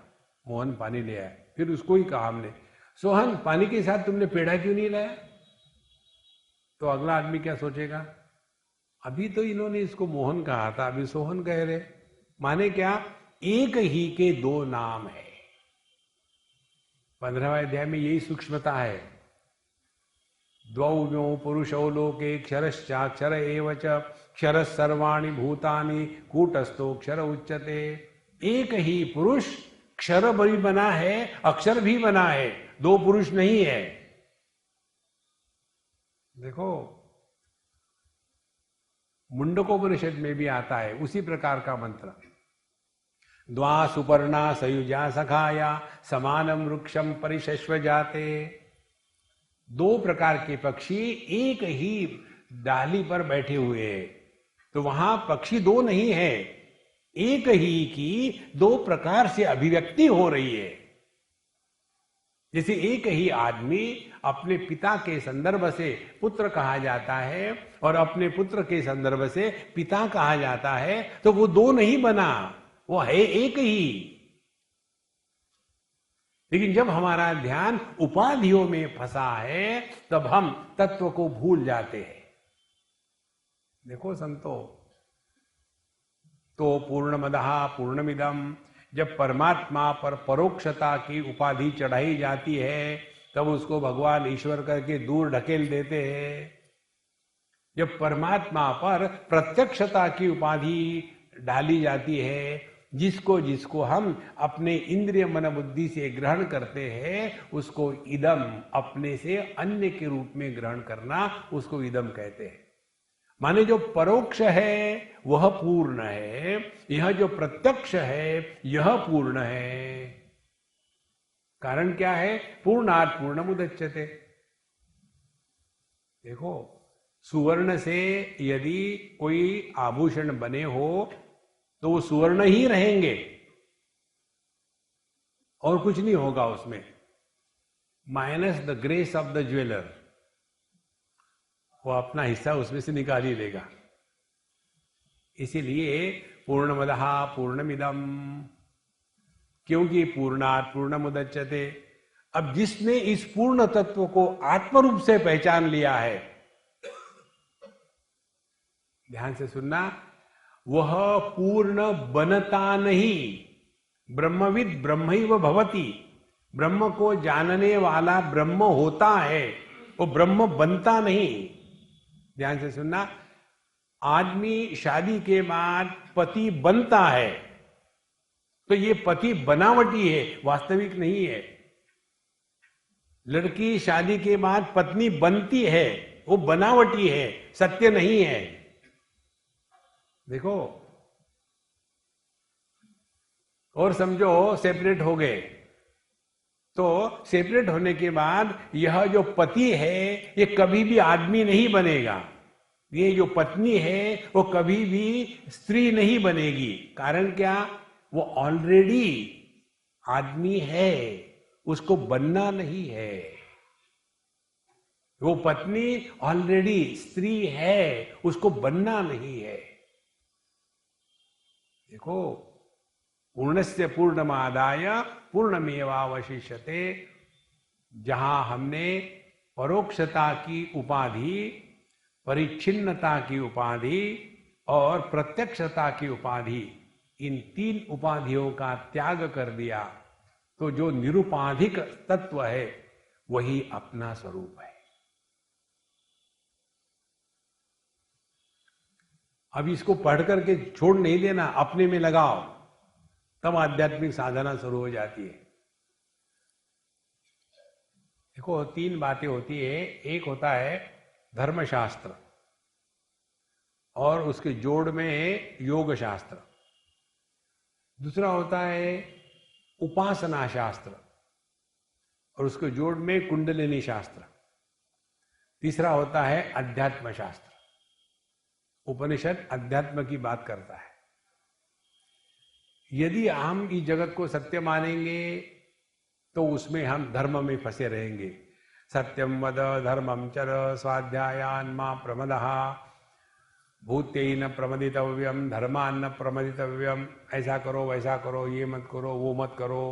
मोहन पानी ले आया, फिर उसको ही कहा हमने सोहन पानी के साथ तुमने पेड़ा क्यों नहीं लाया? तो अगला आदमी क्या सोचेगा, अभी तो इन्होंने इसको मोहन कहा था, अभी सोहन कह रहे। माने क्या, एक ही के दो नाम है। 15वें अध्याय में यही सूक्ष्मता है। द्वौ व्यो पुरुषो लोके क्षरश्चाक्षर एव च क्षर सर्वाणि भूतानि कूटस्थोक्षर उच्यते। एक ही पुरुष क्षर भी बना है, अक्षर भी बना है, दो पुरुष नहीं है। देखो मुंडकोपनिषद में भी आता है उसी प्रकार का मंत्र, द्वा सुपर्णा सयुजा सखाया समानम वृक्षम परिशस्व जाते। दो प्रकार के पक्षी एक ही डाली पर बैठे हुए हैं, तो वहां पक्षी दो नहीं है, एक ही की दो प्रकार से अभिव्यक्ति हो रही है। जैसे एक ही आदमी अपने पिता के संदर्भ से पुत्र कहा जाता है और अपने पुत्र के संदर्भ से पिता कहा जाता है, तो वो दो नहीं बना, वो है एक ही। लेकिन जब हमारा ध्यान उपाधियों में फंसा है तब हम तत्व को भूल जाते हैं। देखो संतो, तो पूर्णमदः पूर्णमिदम्, जब परमात्मा पर परोक्षता की उपाधि चढ़ाई जाती है तब उसको भगवान ईश्वर करके दूर ढकेल देते हैं। जब परमात्मा पर प्रत्यक्षता की उपाधि डाली जाती है, जिसको जिसको हम अपने इंद्रिय मन बुद्धि से ग्रहण करते हैं, उसको इदम, अपने से अन्य के रूप में ग्रहण करना, उसको इदम कहते हैं। माने जो परोक्ष है वह पूर्ण है, यह जो प्रत्यक्ष है यह पूर्ण है। कारण क्या है, पूर्णात् पूर्णमुदच्यते। देखो सुवर्ण से यदि कोई आभूषण बने हो तो वो सुवर्ण ही रहेंगे और कुछ नहीं होगा उसमें, minus the grace of the jeweller. वो अपना हिस्सा उसमें से निकाल ही लेगा। इसीलिए पूर्णमदः पूर्णमिदम्, क्योंकि पूर्णात् पूर्णमुदच्यते। अब जिसने इस पूर्ण तत्व को आत्मरूप से पहचान लिया है, ध्यान से सुनना, वह पूर्ण बनता नहीं। ब्रह्मविद ब्रह्मैव भवति, ब्रह्म को जानने वाला ब्रह्म होता है, वो ब्रह्म बनता नहीं। ध्यान से सुनना, आदमी शादी के बाद पति बनता है तो ये पति बनावटी है, वास्तविक नहीं है। लड़की शादी के बाद पत्नी बनती है, वो बनावटी है, सत्य नहीं है। देखो, और समझो सेपरेट हो गए, तो सेपरेट होने के बाद यह जो पति है ये कभी भी आदमी नहीं बनेगा, ये जो पत्नी है वो कभी भी स्त्री नहीं बनेगी। कारण क्या, वो ऑलरेडी आदमी है, उसको बनना नहीं है। वो पत्नी ऑलरेडी स्त्री है, उसको बनना नहीं है। देखो, पूर्णस्य पूर्णमादाय पूर्णमेवावशिष्यते। जहां हमने परोक्षता की उपाधि, परिच्छिन्नता की उपाधि और प्रत्यक्षता की उपाधि इन तीन उपाधियों का त्याग कर दिया तो जो निरुपाधिक तत्व है वही अपना स्वरूप है। अब इसको पढ़ करके छोड़ नहीं देना, अपने में लगाओ, तब आध्यात्मिक साधना शुरू हो जाती है। देखो, तीन बातें होती है। एक होता है धर्मशास्त्र और उसके जोड़ में योग शास्त्र। दूसरा होता है उपासना शास्त्र और उसके जोड़ में कुंडलिनी शास्त्र। तीसरा होता है अध्यात्म शास्त्र। उपनिषद अध्यात्म की बात करता है। यदि हम इस जगत को सत्य मानेंगे तो उसमें हम धर्म में फंसे रहेंगे। सत्यम वद धर्मम चर स्वाध्यायान मा प्रमदः भूतेन प्रमदितव्यम धर्मान न प्रमदितव्यम। ऐसा करो, वैसा करो, ये मत करो, वो मत करो,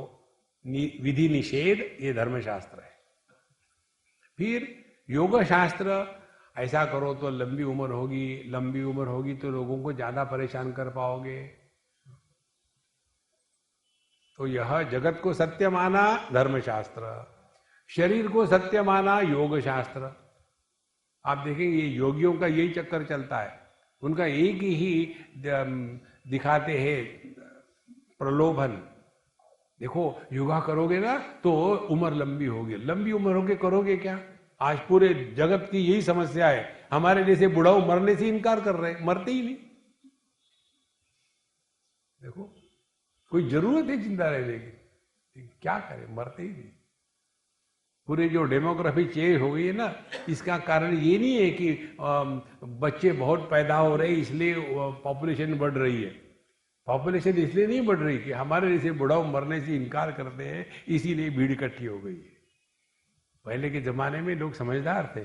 विधि निषेध, ये धर्मशास्त्र है। फिर योग शास्त्र, ऐसा करो तो लंबी उम्र होगी, लंबी उम्र होगी तो लोगों को ज्यादा परेशान कर पाओगे। तो यह जगत को सत्य माना धर्मशास्त्र, शरीर को सत्य माना योग शास्त्र। आप देखेंगे ये योगियों का यही चक्कर चलता है। उनका एक ही दिखाते हैं प्रलोभन। देखो, योगा करोगे ना तो उम्र लंबी होगी। लंबी उम्र होके करोगे क्या? आज पूरे जगत की यही समस्या है। हमारे जैसे बुढ़ाऊ मरने से इनकार कर रहे हैं, मरते ही नहीं। देखो, कोई जरूरत है जिंदा रहने की, क्या करें, मरते ही नहीं। पूरे जो डेमोग्राफी चेंज हो गई है ना, इसका कारण ये नहीं है कि बच्चे बहुत पैदा हो रहे इसलिए पॉपुलेशन बढ़ रही है। पॉपुलेशन इसलिए नहीं बढ़ रही कि हमारे जैसे बुढ़ाऊ मरने से इनकार करते हैं, इसीलिए भीड़ इकट्ठी हो गई है। पहले के जमाने में लोग समझदार थे।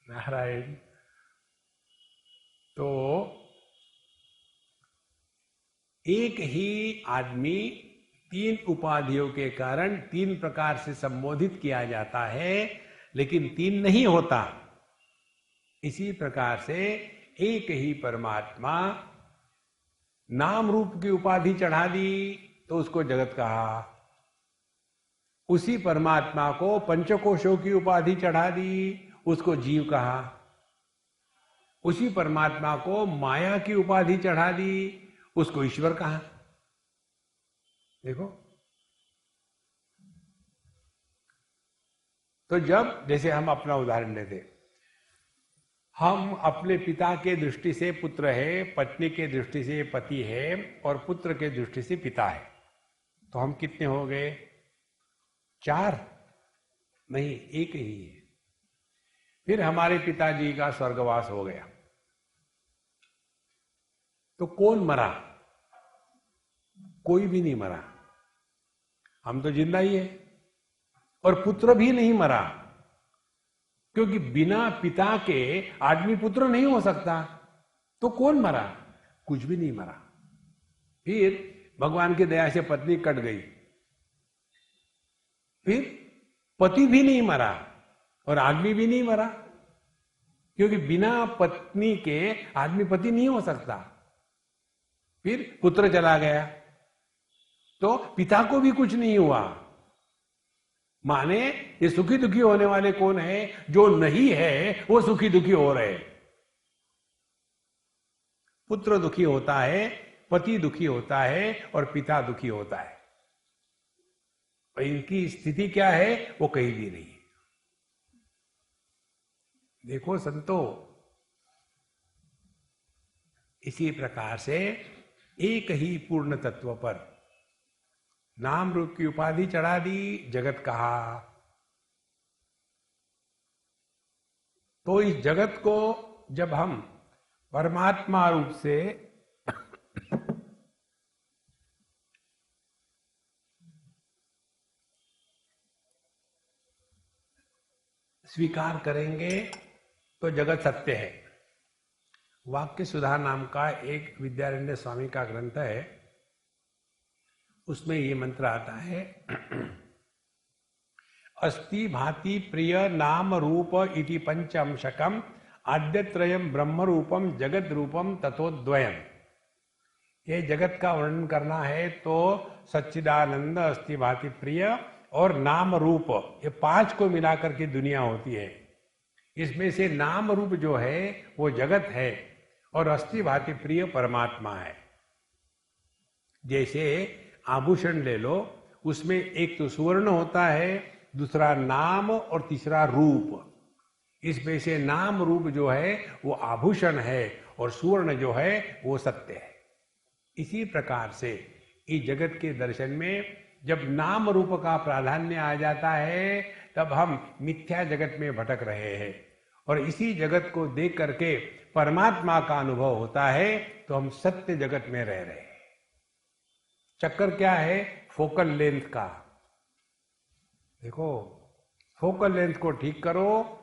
नारायण। तो एक ही आदमी तीन उपाधियों के कारण तीन प्रकार से संबोधित किया जाता है, लेकिन तीन नहीं होता। इसी प्रकार से एक ही परमात्मा, नाम रूप की उपाधि चढ़ा दी तो उसको जगत कहा। उसी परमात्मा को पंचकोशों की उपाधि चढ़ा दी, उसको जीव कहा। उसी परमात्मा को माया की उपाधि चढ़ा दी, उसको ईश्वर कहा। देखो, तो जब, जैसे हम अपना उदाहरण लेते, हम अपने पिता के दृष्टि से पुत्र है, पत्नी के दृष्टि से पति है और पुत्र के दृष्टि से पिता है, तो हम कितने हो गए? चार नहीं, एक ही है। फिर हमारे पिताजी का स्वर्गवास हो गया तो कौन मरा? कोई भी नहीं मरा, हम तो जिंदा ही है। और पुत्र भी नहीं मरा, क्योंकि बिना पिता के आदमी पुत्र नहीं हो सकता। तो कौन मरा? कुछ भी नहीं मरा। फिर भगवान की दया से पत्नी कट गई, फिर पति भी नहीं मरा और आदमी भी नहीं मरा, क्योंकि बिना पत्नी के आदमी पति नहीं हो सकता। फिर पुत्र चला गया तो पिता को भी कुछ नहीं हुआ। माने ये सुखी दुखी होने वाले कौन है? जो नहीं है वो सुखी दुखी हो रहे। पुत्र दुखी होता है, पति दुखी होता है और पिता दुखी होता है। और इनकी स्थिति क्या है? वो कहीं भी नहीं है। देखो संतो, इसी प्रकार से एक ही पूर्ण तत्व पर नाम रूप की उपाधि चढ़ा दी, जगत कहा। तो इस जगत को जब हम परमात्मा रूप से स्वीकार करेंगे तो जगत सत्य है। वाक्य सुधा नाम का एक विद्यारण्य स्वामी का ग्रंथ है, उसमें ये मंत्र आता है, अस्ति भाति प्रिय नाम रूप इति पंचमशकम आद्यत्रयम ब्रह्म रूपम जगत रूपम तथोद्वयम। ये जगत का वर्णन करना है तो सच्चिदानंद, अस्ति भाति प्रिय और नाम रूप, ये 5 को मिलाकर के दुनिया होती है। इसमें से नाम रूप जो है वो जगत है और अस्ति भाति प्रिय परमात्मा है। जैसे आभूषण ले लो, उसमें एक तो सुवर्ण होता है, दूसरा नाम और तीसरा रूप। इसमें से नाम रूप जो है वो आभूषण है और सुवर्ण जो है वो सत्य है। इसी प्रकार से इस जगत के दर्शन में जब नाम रूप का प्राधान्य आ जाता है तब हम मिथ्या जगत में भटक रहे हैं, और इसी जगत को देख करके परमात्मा का अनुभव होता है तो हम सत्य जगत में रह रहे हैं। चक्कर क्या है? फोकल लेंथ का। देखो, फोकल लेंथ को ठीक करो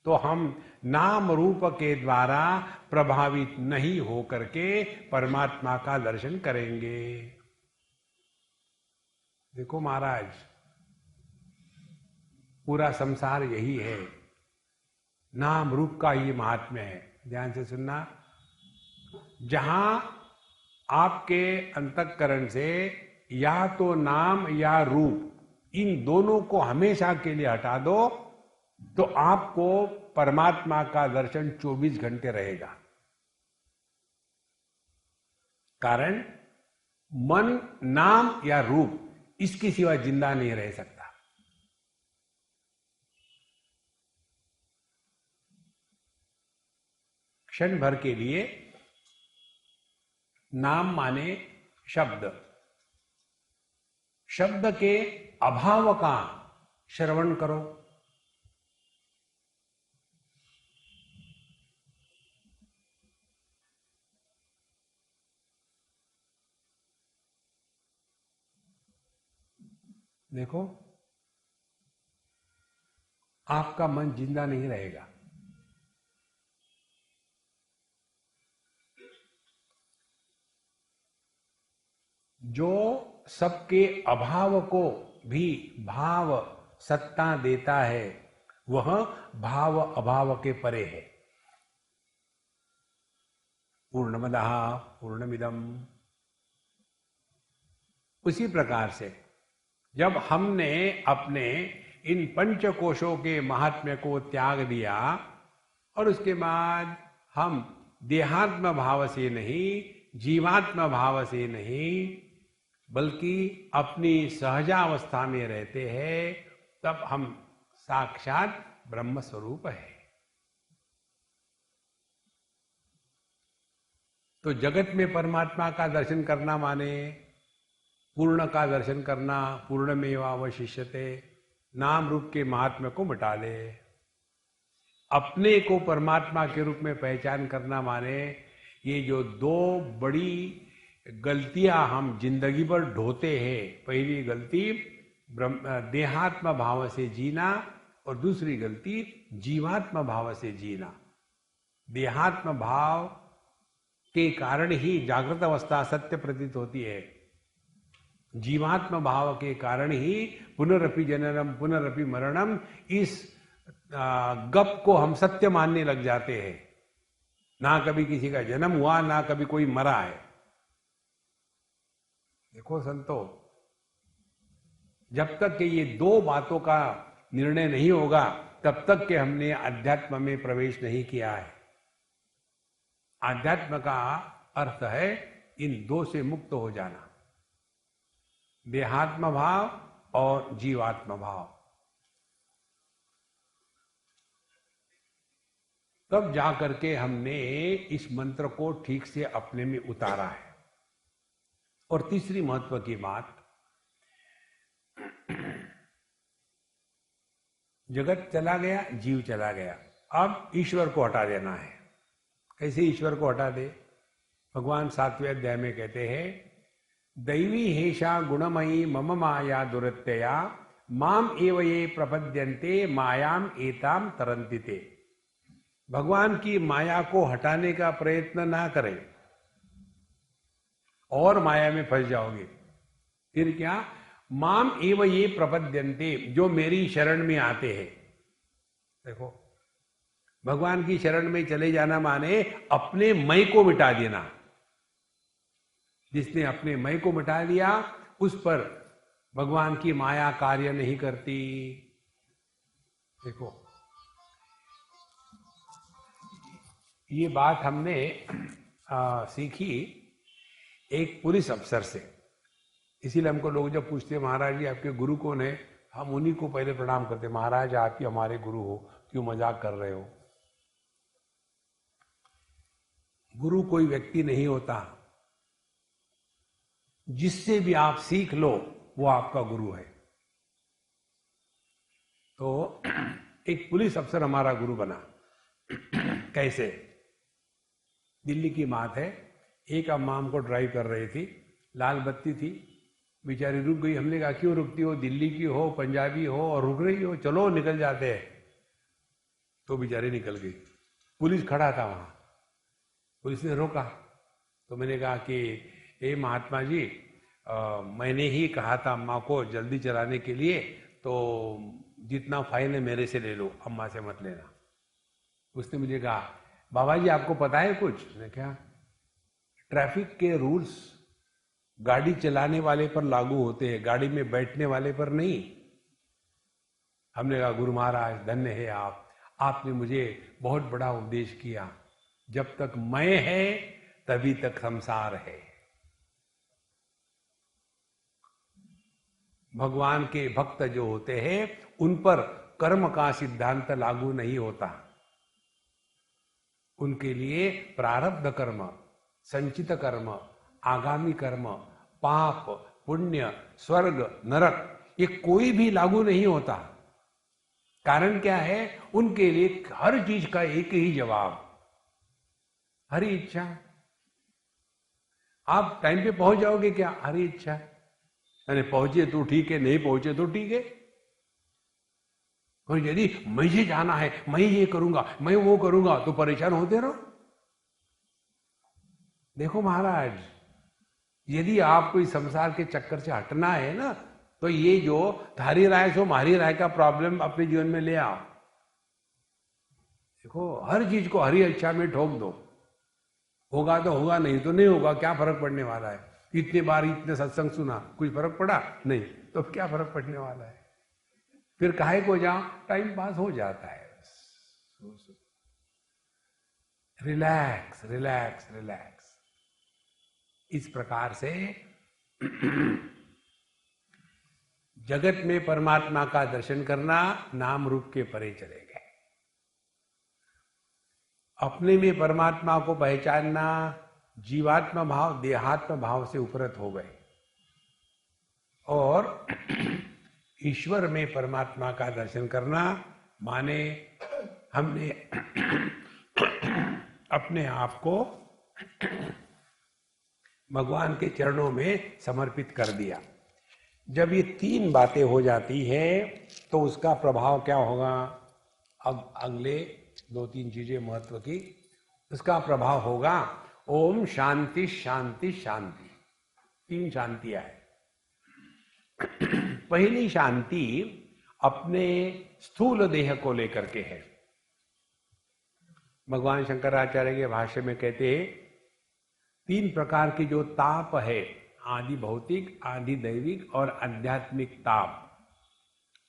तो हम नाम रूप के द्वारा प्रभावित नहीं हो करके परमात्मा का दर्शन करेंगे। देखो महाराज, पूरा संसार यही है, नाम रूप का ही महात्म्य है। ध्यान से सुनना। जहां आपके अंतःकरण से या तो नाम या रूप, इन दोनों को हमेशा के लिए हटा दो तो आपको परमात्मा का दर्शन 24 घंटे रहेगा। कारण मन, नाम या रूप, इसके सिवा जिंदा नहीं रह सकता। क्षण भर के लिए नाम माने शब्द, शब्द के अभाव का श्रवण करो। देखो, आपका मन जिंदा नहीं रहेगा। जो सबके अभाव को भी भाव सत्ता देता है वह भाव अभाव के परे है। पूर्णमदः पूर्णमिदम्। उसी प्रकार से जब हमने अपने इन पंचकोशों के महात्म्य को त्याग दिया और उसके बाद हम देहात्म भाव से नहीं, जीवात्म भाव से नहीं, बल्कि अपनी सहजावस्था में रहते हैं, तब हम साक्षात ब्रह्म स्वरूप है। तो जगत में परमात्मा का दर्शन करना माने पूर्ण का दर्शन करना, पूर्णमेवावशिष्यते, नाम रूप के महात्म्य को मिटा ले। अपने को परमात्मा के रूप में पहचान करना माने ये जो 2 बड़ी गलतियां हम जिंदगी भर ढोते हैं, पहली गलती देहात्म भाव से जीना और दूसरी गलती जीवात्म भाव से जीना। देहात्म भाव के कारण ही जागृत अवस्था सत्य प्रतीत होती है, जीवात्म भाव के कारण ही पुनरपि जननम पुनरपि मरणम, इस गप को हम सत्य मानने लग जाते हैं। ना कभी किसी का जन्म हुआ, ना कभी कोई मरा है। देखो संतो, जब तक कि ये 2 बातों का निर्णय नहीं होगा तब तक कि हमने अध्यात्म में प्रवेश नहीं किया है। अध्यात्म का अर्थ है इन 2 से मुक्त हो जाना, देहात्म भाव और जीवात्म भाव। तब जाकर के हमने इस मंत्र को ठीक से अपने में उतारा है। और तीसरी महत्व की बात, जगत चला गया, जीव चला गया, अब ईश्वर को हटा देना है। कैसे ईश्वर को हटा दे? भगवान 7वें अध्याय में कहते हैं, दैवी हेषा गुणमयी मम माया दुरत्यया माम एव ये प्रपद्यन्ते मायाम एताम तरन्तिते। भगवान की माया को हटाने का प्रयत्न ना करें और माया में फंस जाओगे। फिर क्या? माम एव ये प्रपद्यन्ते, जो मेरी शरण में आते हैं। देखो, भगवान की शरण में चले जाना माने अपने मैं को मिटा देना। जिसने अपने मैं को मिटा दिया उस पर भगवान की माया कार्य नहीं करती। देखो ये बात हमने सीखी एक पुलिस अफसर से। इसीलिए हमको लोग जब पूछते हैं महाराज जी आपके गुरु कौन है, हम उन्हीं को पहले प्रणाम करते, महाराज आप ही हमारे गुरु हो, क्यों मजाक कर रहे हो। गुरु कोई व्यक्ति नहीं होता, जिससे भी आप सीख लो वो आपका गुरु है। तो एक पुलिस अफसर हमारा गुरु बना। कैसे? दिल्ली की बात है, एक अम्मा हमको ड्राइव कर रही थी, लाल बत्ती थी, बेचारी रुक गई। हमने कहा क्यों रुकती हो, दिल्ली की हो, पंजाबी हो और रुक रही हो, चलो निकल जाते हैं। तो बेचारी निकल गई। पुलिस खड़ा था वहां, पुलिस ने रोका। तो मैंने कहा कि ए महात्मा जी, मैंने ही कहा था अम्मा को जल्दी चलाने के लिए, तो जितना फाइन है मेरे से ले लो, अम्मा से मत लेना। उसने मुझे कहा बाबा जी आपको पता है कुछ? मैंने कहा ट्रैफिक के रूल्स गाड़ी चलाने वाले पर लागू होते हैं, गाड़ी में बैठने वाले पर नहीं। हमने कहा गुरु महाराज धन्य है आपने मुझे बहुत बड़ा उपदेश किया। जब तक मैं है तभी तक संसार है। भगवान के भक्त जो होते हैं उन पर कर्म का सिद्धांत लागू नहीं होता। उनके लिए प्रारब्ध कर्म, संचित कर्म, आगामी कर्म, पाप, पुण्य, स्वर्ग, नरक, ये कोई भी लागू नहीं होता। कारण क्या है? उनके लिए हर चीज का एक ही जवाब, हरी इच्छा। आप टाइम पे पहुंच जाओगे क्या? हरी इच्छा। यानी पहुंचे तो ठीक है, नहीं पहुंचे तो ठीक है। और यदि मुझे जाना है, मैं ये करूंगा, मैं वो करूंगा, तो परेशान होते रहो। देखो महाराज, यदि आपको इस संसार के चक्कर से हटना है ना, तो ये जो थारी राय सो मारी राय का प्रॉब्लम अपने जीवन में ले आओ। देखो हर चीज को हरी इच्छा में ठोक दो, होगा तो होगा, नहीं तो नहीं होगा, क्या फर्क पड़ने वाला है। इतने बार इतने सत्संग सुना, कुछ फर्क पड़ा नहीं, तो क्या फर्क पड़ने वाला है। फिर काहे को जाओ, टाइम पास हो जाता है। Relax relax relax. इस प्रकार से जगत में परमात्मा का दर्शन करना, नाम रूप के परे चले गए। अपने में परमात्मा को पहचानना, जीवात्मा भाव देहात्म भाव से उपरत हो गए। और ईश्वर में परमात्मा का दर्शन करना माने हमने अपने आप को भगवान के चरणों में समर्पित कर दिया। जब ये तीन बातें हो जाती है तो उसका प्रभाव क्या होगा? अब अगले दो तीन चीजें महत्व की, उसका प्रभाव होगा ओम शांति शांति शांति। तीन शांतियां है। पहली शांति अपने स्थूल देह को लेकर के है। भगवान शंकराचार्य के भाष्य में कहते हैं तीन प्रकार की जो ताप है, आदि भौतिक, आदि दैविक और आध्यात्मिक ताप।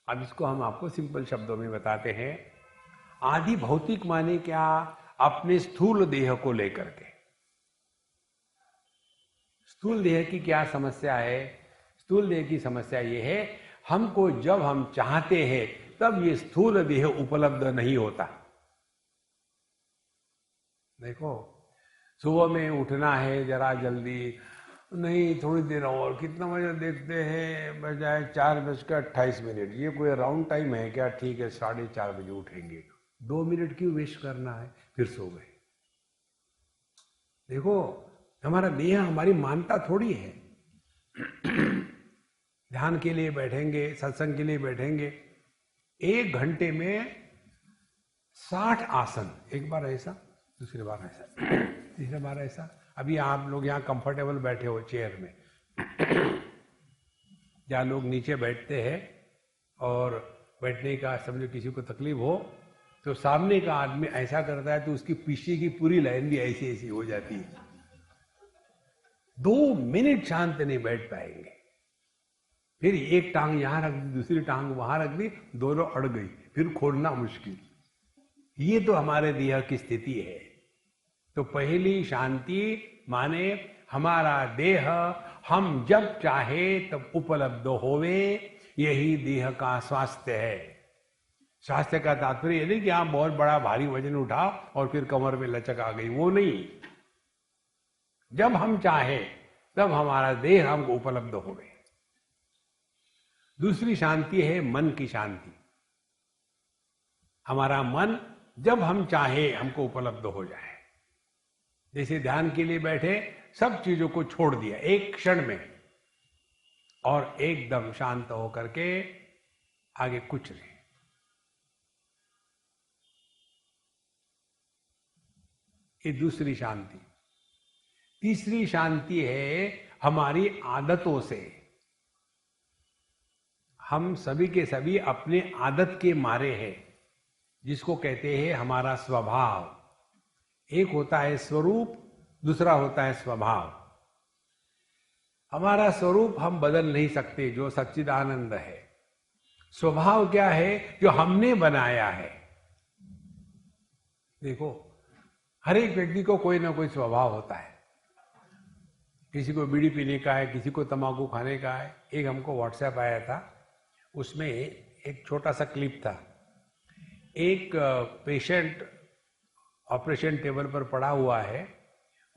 अब इसको हम आपको सिंपल शब्दों में बताते हैं। आदि भौतिक माने क्या? अपने स्थूल देह को लेकर के। स्थूल देह की क्या समस्या है? स्थूल देह की समस्या ये है, हमको जब हम चाहते हैं तब ये स्थूल देह उपलब्ध नहीं होता। देखो सुबह में उठना है जरा जल्दी, नहीं थोड़ी देर और, कितना बजे देखते हैं बजाय 4:28। ये कोई राउंड टाइम है क्या? ठीक है 4:30 बजे उठेंगे, 2 मिनट क्यों वेस्ट करना है, फिर सो गए। देखो हमारा देह हमारी मानता थोड़ी है। ध्यान के लिए बैठेंगे, सत्संग के लिए बैठेंगे, 1 घंटे में 60 आसन। एक बार ऐसा, दूसरी बार ऐसा, तीसरी बार ऐसा। अभी आप लोग यहाँ कंफर्टेबल बैठे हो चेयर में, जहाँ लोग नीचे बैठते हैं और बैठने का समझो किसी को तकलीफ हो तो सामने का आदमी ऐसा करता है तो उसकी पीछे की पूरी लाइन भी ऐसी ऐसी हो जाती है। 2 मिनट शांत नहीं बैठ पाएंगे। फिर एक टांग यहां रख दी, दूसरी टांग वहां रख दी, दोनों अड़ गई, फिर खोलना मुश्किल। ये तो हमारे देह की स्थिति है। तो पहली शांति माने हमारा देह हम जब चाहे तब उपलब्ध होवे, यही देह का स्वास्थ्य है। स्वास्थ्य का तात्पर्य नहीं कि आप बहुत बड़ा भारी वजन उठाओ और फिर कमर में लचक आ गई, वो नहीं। जब हम चाहे तब हमारा देह हमको उपलब्ध होवे। दूसरी शांति है मन की शांति। हमारा मन जब हम चाहे हमको उपलब्ध हो जाए। जैसे ध्यान के लिए बैठे, सब चीजों को छोड़ दिया एक क्षण में और एकदम शांत होकर के आगे कुछ नहीं। ये दूसरी शांति। तीसरी शांति है हमारी आदतों से। हम सभी के सभी अपने आदत के मारे हैं, जिसको कहते हैं हमारा स्वभाव। एक होता है स्वरूप, दूसरा होता है स्वभाव। हमारा स्वरूप हम बदल नहीं सकते, जो सच्चिदानंद है। स्वभाव क्या है? जो हमने बनाया है। देखो, हर एक व्यक्ति को कोई ना कोई स्वभाव होता है। किसी को बीड़ी पीने का है, किसी को तंबाकू खाने का है। एक हमको व्हाट्सएप आया था, उसमें एक छोटा सा क्लिप था। एक पेशेंट ऑपरेशन टेबल पर पड़ा हुआ है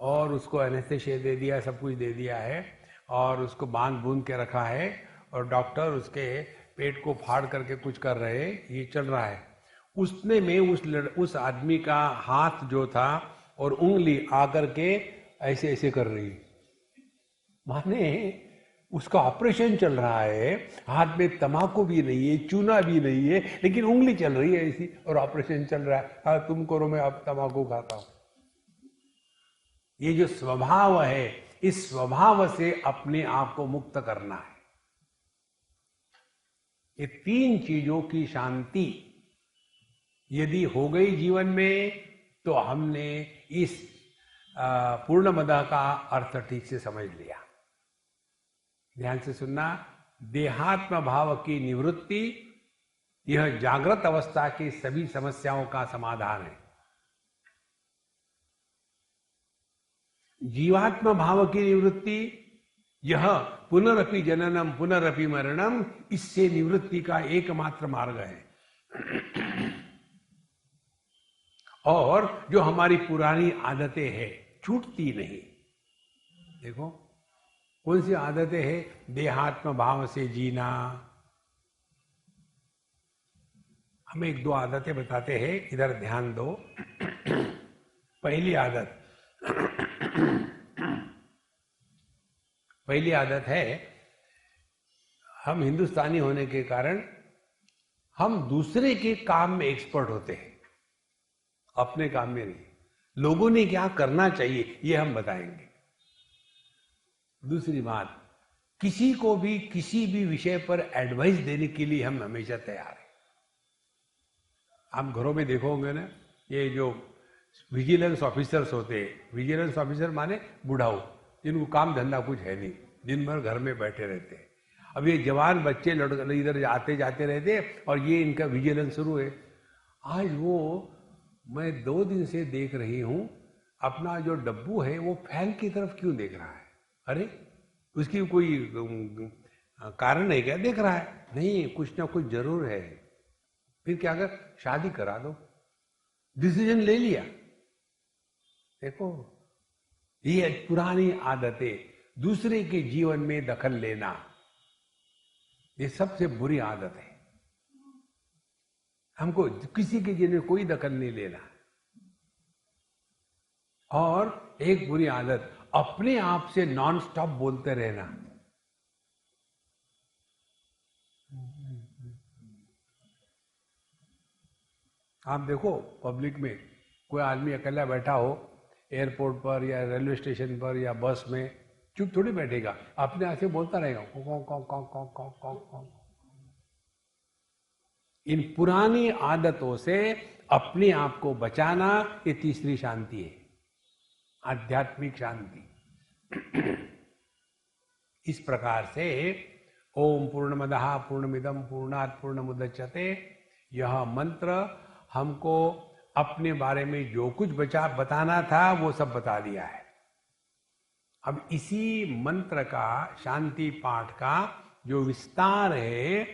और उसको एनेस्थेसिया दे दिया, सब कुछ दे दिया है और उसको बांध बूंद के रखा है और डॉक्टर उसके पेट को फाड़ करके कुछ कर रहे हैं, ये चल रहा है। उसने में उस आदमी का हाथ जो था और उंगली आकर के ऐसे ऐसे कर रही, माने उसका ऑपरेशन चल रहा है, हाथ में तंबाकू भी नहीं है, चूना भी नहीं है, लेकिन उंगली चल रही है ऐसी और ऑपरेशन चल रहा है। हाँ, तुम करो, मैं अब तंबाकू खाता हूं। ये जो स्वभाव है, इस स्वभाव से अपने आप को मुक्त करना है। ये 3 चीजों की शांति यदि हो गई जीवन में, तो हमने इस पूर्णमदा का अर्थ ठीक से समझ लिया। ध्यान से सुनना। देहात्म भाव की निवृत्ति, यह जागृत अवस्था की सभी समस्याओं का समाधान है। जीवात्म भाव की निवृत्ति, यह पुनरपि जननम पुनरपि मरणम, इससे निवृत्ति का एकमात्र मार्ग है। और जो हमारी पुरानी आदतें हैं, छूटती नहीं। देखो, कौन सी आदतें हैं? देहात्म भाव से जीना। हम 1-2 आदतें बताते हैं, इधर ध्यान दो। पहली आदत है, हम हिंदुस्तानी होने के कारण हम दूसरे के काम में एक्सपर्ट होते हैं, अपने काम में नहीं। लोगों ने क्या करना चाहिए ये हम बताएंगे। दूसरी बात, किसी को भी किसी भी विषय पर एडवाइस देने के लिए हम हमेशा तैयार हैं। आप घरों में देखोगे ना, ये जो विजिलेंस ऑफिसर्स होते हैं, विजिलेंस ऑफिसर माने बुढ़ाऊ, जिनको काम धंधा कुछ है नहीं, दिन भर घर में बैठे रहते हैं। अब ये जवान बच्चे लड़के इधर आते जाते रहते हैं और ये इनका विजिलेंस शुरू है। आज वो मैं 2 दिन से देख रही हूं, अपना जो डब्बू है वो फैन की तरफ क्यों देख रहा है? अरे उसकी कोई कारण है क्या देख रहा है? नहीं, कुछ ना कुछ जरूर है। फिर क्या कर, शादी करा दो। डिसीजन ले लिया। देखो, ये पुरानी आदतें, दूसरे के जीवन में दखल लेना, ये सबसे बुरी आदत है। हमको किसी के जीवन में कोई दखल नहीं लेना। और एक बुरी आदत, अपने आप से नॉन स्टॉप बोलते रहना। आप देखो, पब्लिक में कोई आदमी अकेला बैठा हो, एयरपोर्ट पर या रेलवे स्टेशन पर या बस में, चुप थोड़ी बैठेगा, अपने आप से बोलता रहेगा। इन पुरानी आदतों से अपने आप को बचाना, ये तीसरी शांति है, आध्यात्मिक शांति। इस प्रकार से ओम पूर्णमदः पूर्णमिदं पूर्णात् पूर्णमुदच्यते, यह मंत्र हमको अपने बारे में जो कुछ बताना था वो सब बता दिया है। अब इसी मंत्र का, शांति पाठ का जो विस्तार है,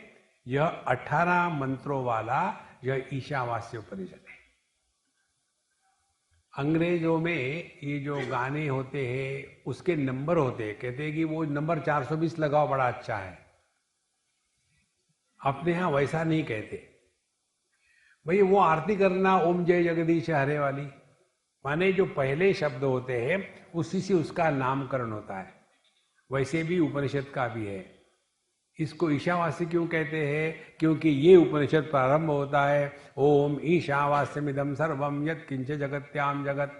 यह 18 मंत्रों वाला यह ईशावास्य उपनिषद है। अंग्रेजों में ये जो गाने होते हैं उसके नंबर होते हैं, कहते हैं कि वो नंबर 420 लगाओ, बड़ा अच्छा है। अपने यहां वैसा नहीं कहते भाई। वो आरती करना ओम जय जगदीश हरे वाली, माने जो पहले शब्द होते हैं उसी से उसका नामकरण होता है। वैसे भी उपनिषद का भी है। इसको ईशावास्य क्यों कहते हैं? क्योंकि ये उपनिषद प्रारंभ होता है ओम ईशावास्यमिदं सर्वम यत् किंच जगत्याम जगत।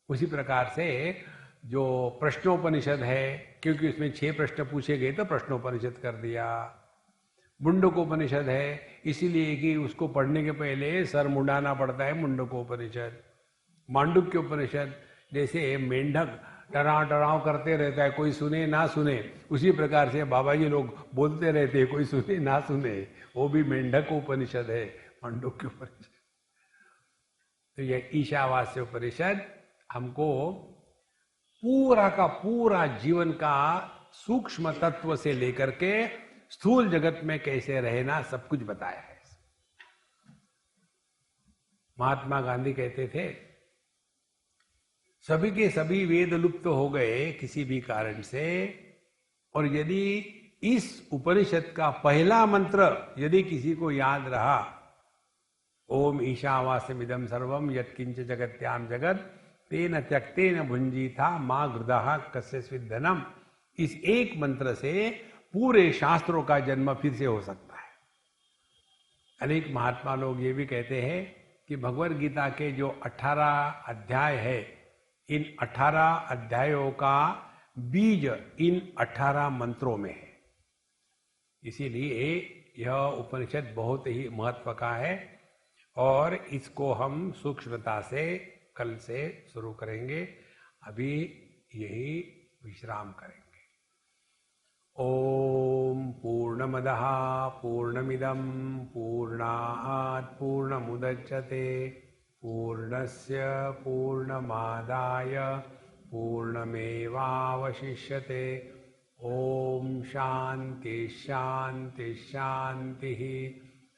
उसी प्रकार से जो प्रश्नोपनिषद है, क्योंकि उसमें 6 प्रश्न पूछे गए तो प्रश्नोपनिषद कर दिया। मुंडकोपनिषद है इसीलिए कि उसको पढ़ने के पहले सर मुंडाना पड़ता है, मुंडकोपनिषद। मांडुक्य उपनिषद, जैसे मेंढक टराव टराव करते रहता है, कोई सुने ना सुने, उसी प्रकार से बाबा जी लोग बोलते रहते हैं, कोई सुने ना सुने, वो भी मेंढक उपनिषद है, मांडुक्य उपनिषद। तो यह ईशावास्य उपनिषद हमको पूरा का पूरा जीवन का सूक्ष्म तत्व से लेकर के स्थूल जगत में कैसे रहना सब कुछ बताया है। महात्मा गांधी कहते थे सभी के सभी वेद लुप्त हो गए किसी भी कारण से, और यदि इस उपनिषद का पहला मंत्र यदि किसी को याद रहा, ओम ईशावास्यमिदं सर्वम यत्किंच जगत्याम जगत तेन त्यक्तेन भुंजीथा मां गृदः कस्यचित् धनम, इस एक मंत्र से पूरे शास्त्रों का जन्म फिर से हो सकता है। अनेक महात्मा लोग ये भी कहते हैं कि भगवद गीता के जो 18 अध्याय है, इन 18 अध्यायों का बीज इन 18 मंत्रों में है। इसीलिए यह उपनिषद बहुत ही महत्व का है, और इसको हम सूक्ष्मता से कल से शुरू करेंगे। अभी यही विश्राम करेंगे। ओम पूर्णमदः पूर्णमिदं पूर्णात् पूर्णमुदच्यते पूर्णस्य पूर्णमादाय पूर्णमेवावशिष्यते। ओम शांति शांति शांति।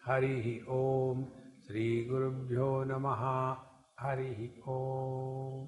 हरि ओम। श्री गुरुभ्यो नमः। हरि ओम।